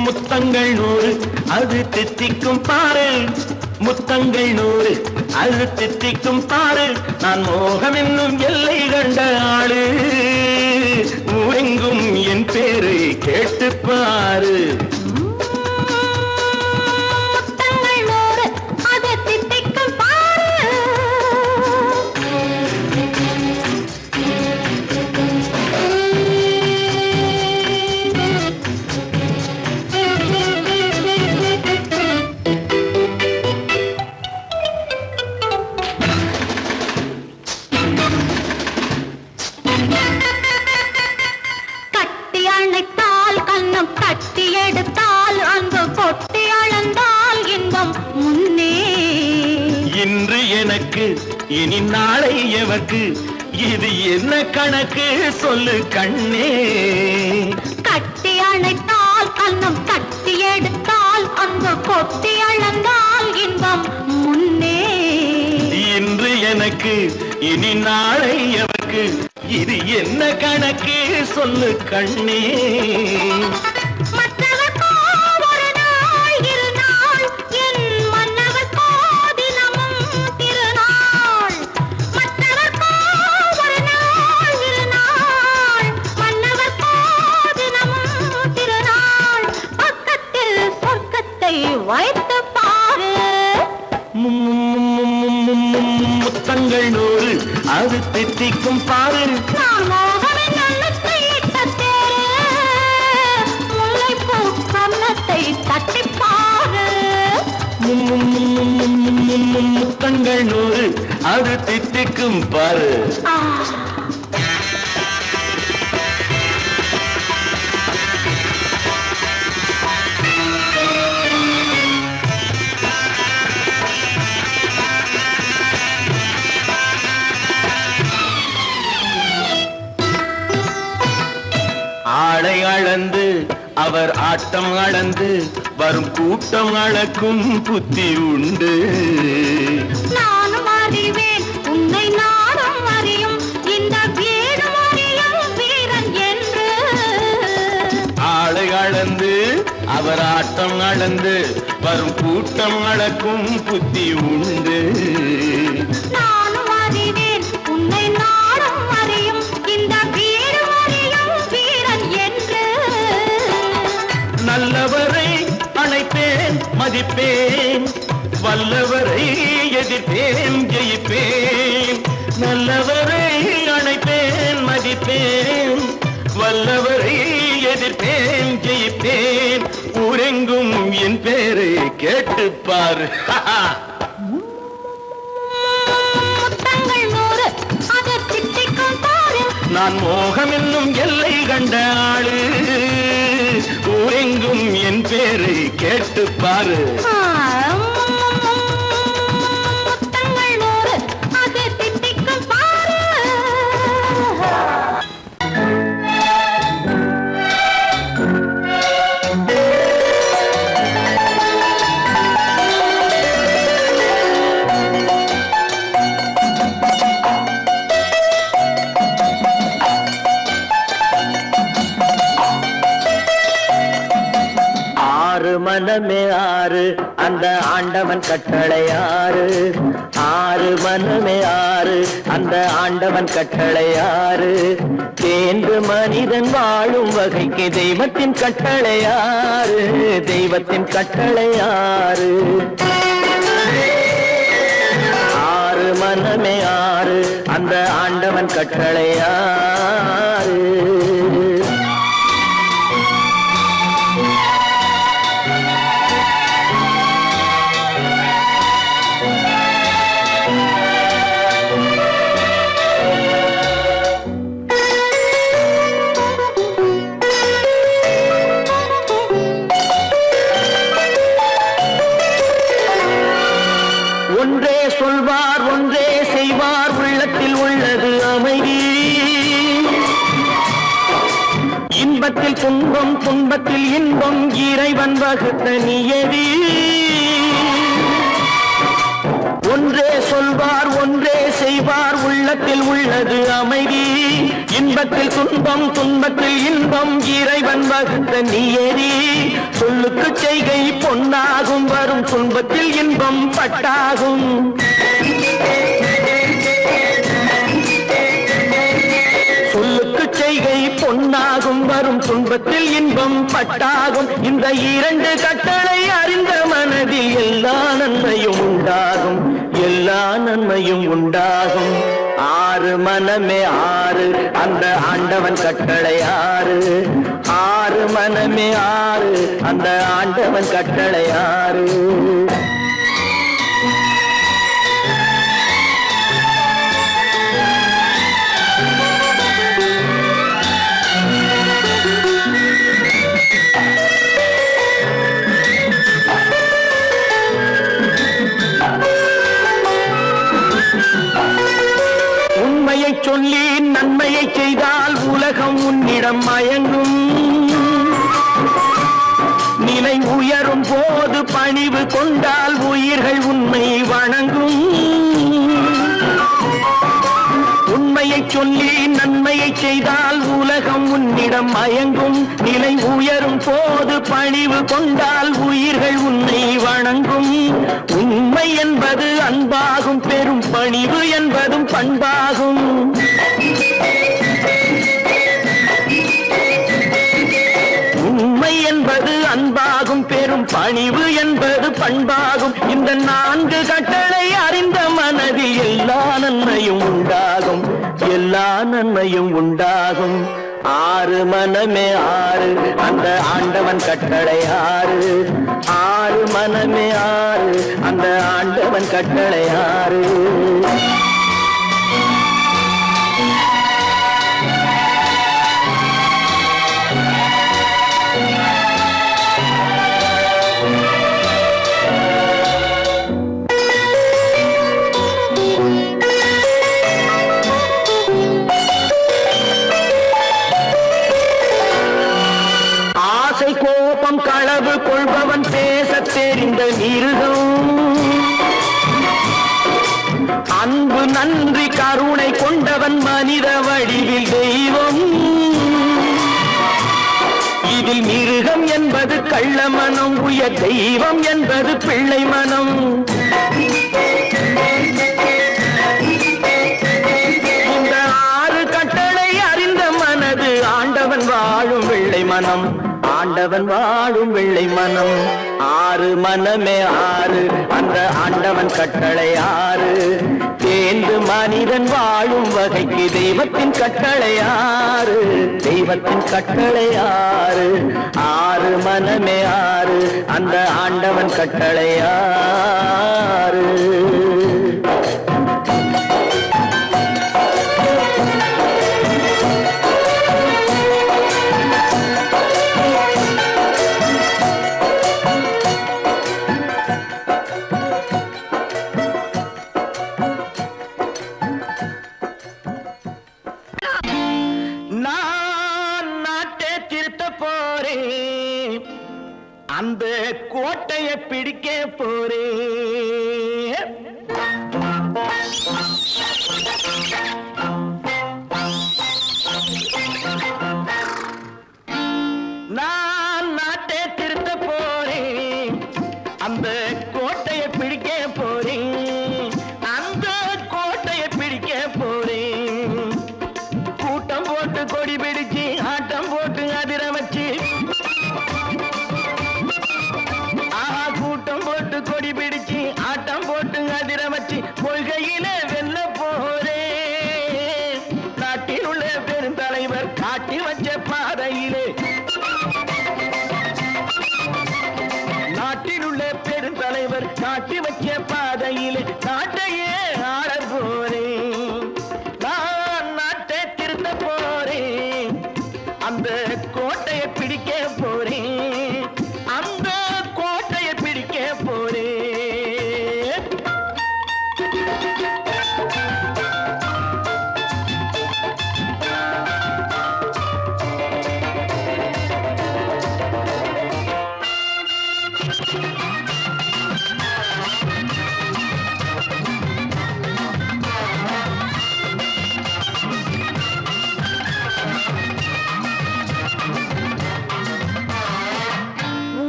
முத்தங்கள் 100 அது தித்திக்கும் பாரு. முத்தங்கள் 100 அது தித்திக்கும் பாரு. நான் மோகம் என்னும் எல்லை கண்ட ஆளு. ஊரெங்கும் என் பேரை கேட்டுப்பாரு. இன்று எனக்கு இனி நாளை எவர்க்கு இது என்ன கணக்கு சொல்லு கண்ணே. கட்டி அணைத்தால் கண்ணம் கட்டி எடுத்தால் அங்கு கொட்டி அளந்தால் இன்பம் முன்னே. இன்று எனக்கு இனி நாளை எவர்க்கு இது என்ன கணக்கு சொல்லு கண்ணே. வைத்து பாரு முத்தங்கள் நூறு அது தித்திக்கும் பாரு. நான் மோகனின் நல்லத்தை இட்ட தேரு முல்லைப்பூ கன்னத்தை தட்டி பாரு. முத்தங்கள் நூறு அது தித்திக்கும் பாரு. ஆளை அளந்து அவர் ஆட்டம் அளந்து வரும் கூட்டம் அளக்கும் புத்தி உண்டு. நானும் அறிவேன் உன்னை நானும் அறியும் இந்த வீடும் அறியும் வீரன் என்று. ஆளை அளந்து அவர் ஆட்டம் அளந்து வரும் கூட்டம் அளக்கும் புத்தி உண்டு. நானும் அறிவேன் உன்னை நானும் அறியும் இந்த வீடும் அறியும் வீரன் என்று. நல்லவரை அணைப்பேன் மதிப்பேன் வல்லவரை எதிர்ப்பேன் ஜெயிப்பேன். நல்லவரை அணைப்பேன் மதிப்பேன் வல்லவரை எதிர்ப்பேன் ஜெயிப்பேன். ஊரெங்கும் என் பேரை கேட்டுப்பார். முத்தங்கள் நூறு அது திட்டிக்கும் பாரு. நான் மோகம் என்னும் எல்லை கண்ட ஆளு. ஊரெங்கும் என் பேரை கேட்டுப்பாரு. முத்தங்கள் நூறு அது திட்டிக்கும் பாரு. ஆறு மனமே ஆறு அந்த ஆண்டவன் கட்டளை ஆறு. ஆறு மனமே ஆறு அந்த ஆண்டவன் கட்டளை ஆறு. தேர்ந்து மனிதன் வாழும் வகைக்கு தெய்வத்தின் கட்டளை ஆறு. தெய்வத்தின் கட்டளை ஆறு. ஆறு மனமே ஆறு அந்த ஆண்டவன் கட்டளை ஆறு. ஒன்றே சொல்வார் ஒன்றே செய்வார் உள்ளத்தில் உள்ளது அமைதி. இன்பத்தில் துன்பம் துன்பத்தில் இன்பம் இறைவன் வகுத்த நியதி. ஒன்றே சொல்வார் ஒன்றே செய்வார் உள்ளத்தில் உள்ளது அமைதி. இன்பத்தில் துன்பம் துன்பத்தில் இன்பம் இறைவன் வகுத்த நியதி. சொல்லுக்கு செய்கை பொன்னாகும் வரும் துன்பத்தில் இன்பம் பட்டாகும். சொல்லுக்கு செய்கை பொன்னாகும் வரும் துன்பத்தில் இன்பம் பட்டாகும். இந்த இரண்டு கட்டளை அறிந்த மனதில் எல்லா நன்மையும் உண்டாகும். எல்லா நன்மையும் உண்டாகும். ஆறு மனமே ஆறு அந்த ஆண்டவன் கட்டளை ஆறு. ஆறு மனமே ஆறு அந்த ஆண்டவன் கட்டளை ஆறு. கொண்டால் உயிர்கள் உன்னை வணங்கும். உண்மையை சொல்லி நன்மையை செய்தால் உலகம் உன்னிடம் மயங்கும். நிலை உயரும் போது பணிவு கொண்டால் உயிர்கள் உன்னை வணங்கும். உண்மை என்பது அன்பாகும், பெரும் பணிவு என்பதும் பண்பாகும். உண்மை என்பது அன்பாகும், பெரும் பணிவு என்பது பண்பாகும். இந்த 4 கட்டளை அறிந்த மனதில் எல்லா நன்மையும் உண்டாகும், எல்லா நன்மையும் உண்டாகும். 6 மனமே 6, அந்த ஆண்டவன் கட்டளை 6. 6 மனமே 6, அந்த ஆண்டவன் கட்டளை 6. கோபம் களவு கொள்பவன் பேசத் தெரிந்த மிருகம். அன்பு நன்றி கருணை கொண்டவன் மனித வடிவில் தெய்வம். இதில் மிருகம் என்பது கள்ள மனம், உயர் தெய்வம் என்பது பிள்ளை மனம். இந்த 6 கட்டளை அறிந்த மனது ஆண்டவன் வாழும் வெள்ளை மனம், ஆண்டவன் வாழும் வெள்ளை மனம். 6 மனமே 6, அந்த ஆண்டவன் கட்டளை 6. தேர்ந்து மனிதன் வாழும் வகைக்கு தெய்வத்தின் கட்டளை 6, தெய்வத்தின் கட்டளை 6. 6 மனமே 6, அந்த ஆண்டவன் கட்டளை 6. அந்த கோட்டையை பிடிக்க போறேன். நான் நாட்டை திருத்த போறேன், அந்த கோட்டையை பிடிக்க போறேன், அந்த கோட்டையை பிடிக்க போறேன். கூட்டம் போட்டு கொடி பிடிச்சு ஆட்டம் போட்டு அதிர வச்சு, கூட்டம் போட்டு கொடி பிடிச்சு ஆட்டம் போட்டு அதிர வச்சு கொள்கையில வெல்ல போறேன். நாட்டில் உள்ள பெருந்தலைவர் காட்டி வச்ச பாதையிலே, நாட்டில் உள்ள பெருந்தலைவர் காட்டி வச்ச பாதையிலே நாட்டையே ஆள போறேன். நான் நாட்டை திருத்த போறேன், அந்த கோட்டையை பிடிக்க போறேன், அந்த கோட்டையை பிடிக்க போறேன்.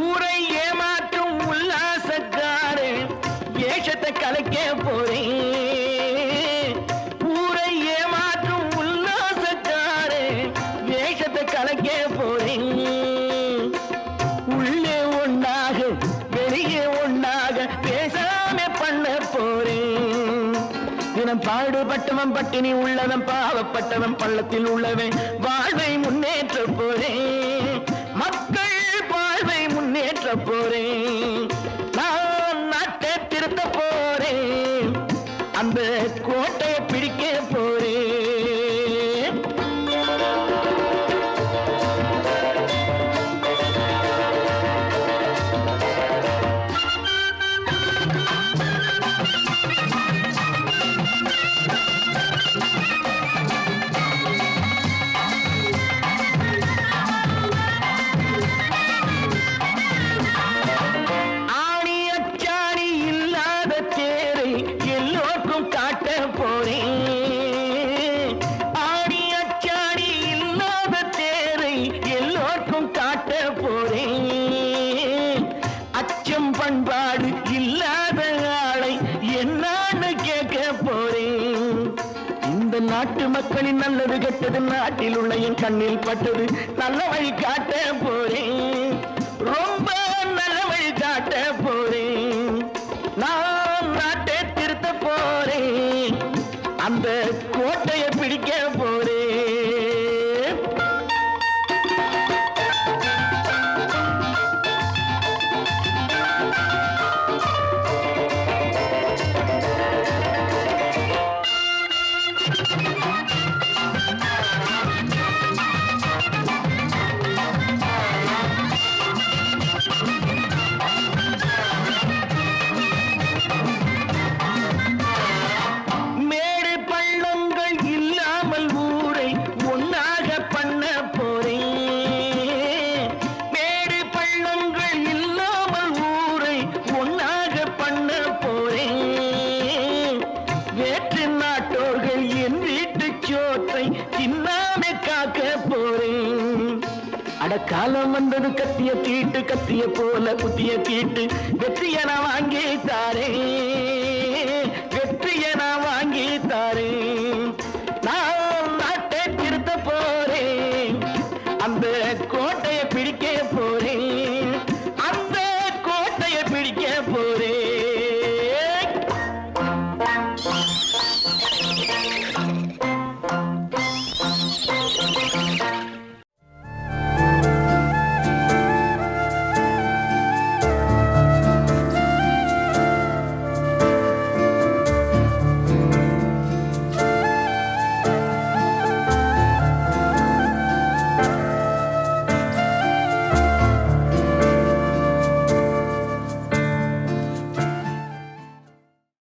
ஊரை ஏமாற்றும் உல்லாசக்காரே ஏஷத்தை கலைக்க போறேன். ஊரை ஏமாற்றும் உல்லாசக்காரே வேஷத்தை கலைக்க போறேன். உள்ளே ஒண்ணாக வெளியே ஒண்ணாக பேசாம பண்ண போறேன். தினம் பாடுபட்டவன் பட்டினி உள்ளவன் பாவப்பட்டவன் பள்ளத்தில் உள்ளவன் வாழ்வை முன்னேற்ற போறேன். மக்கள் வாழ்வை முன்னேற்ற போறேன். நான் நாட்டை திருத்த போறேன், அந்த கோட்டையை பிடிக்க போறேன். ஆணி அச்சா பண்பாடு இல்லாத ஆளை என்னான்னு கேட்க போறேன். இந்த நாட்டு மக்களின் நல்லது கெட்டது நாட்டில் உள்ள என் கண்ணில் பட்டது. நல்ல வழி காட்ட போறேன், ரொம்ப நல்ல வழி காட்ட போறேன். நான் நாட்டை திருத்த போறேன், அந்த கோட்டையை பிடிக்க போறேன். மேடு பள்ளங்கள் இல்லாமல் ஊரை ஒன்னாக பண்ண போறேன். மேடு பள்ளங்கள் இல்லாமல் ஊரை ஒன்னாக பண்ண போறேன். வேற்று நாட்டோர்கள் என் வீட்டு சோற்றை தின்னாம காக்க போறேன். அடக்காலம் வந்தது கத்திய தீட்டு, கத்திய போல குத்திய தீட்டு. வெற்றியை நான் வாங்கி தாரேன், வெற்றியை நான் வாங்கி தாரேன். நான் நாட்டை திருத்த போறேன், அந்த கோட்டையை பிடிக்க போறேன்.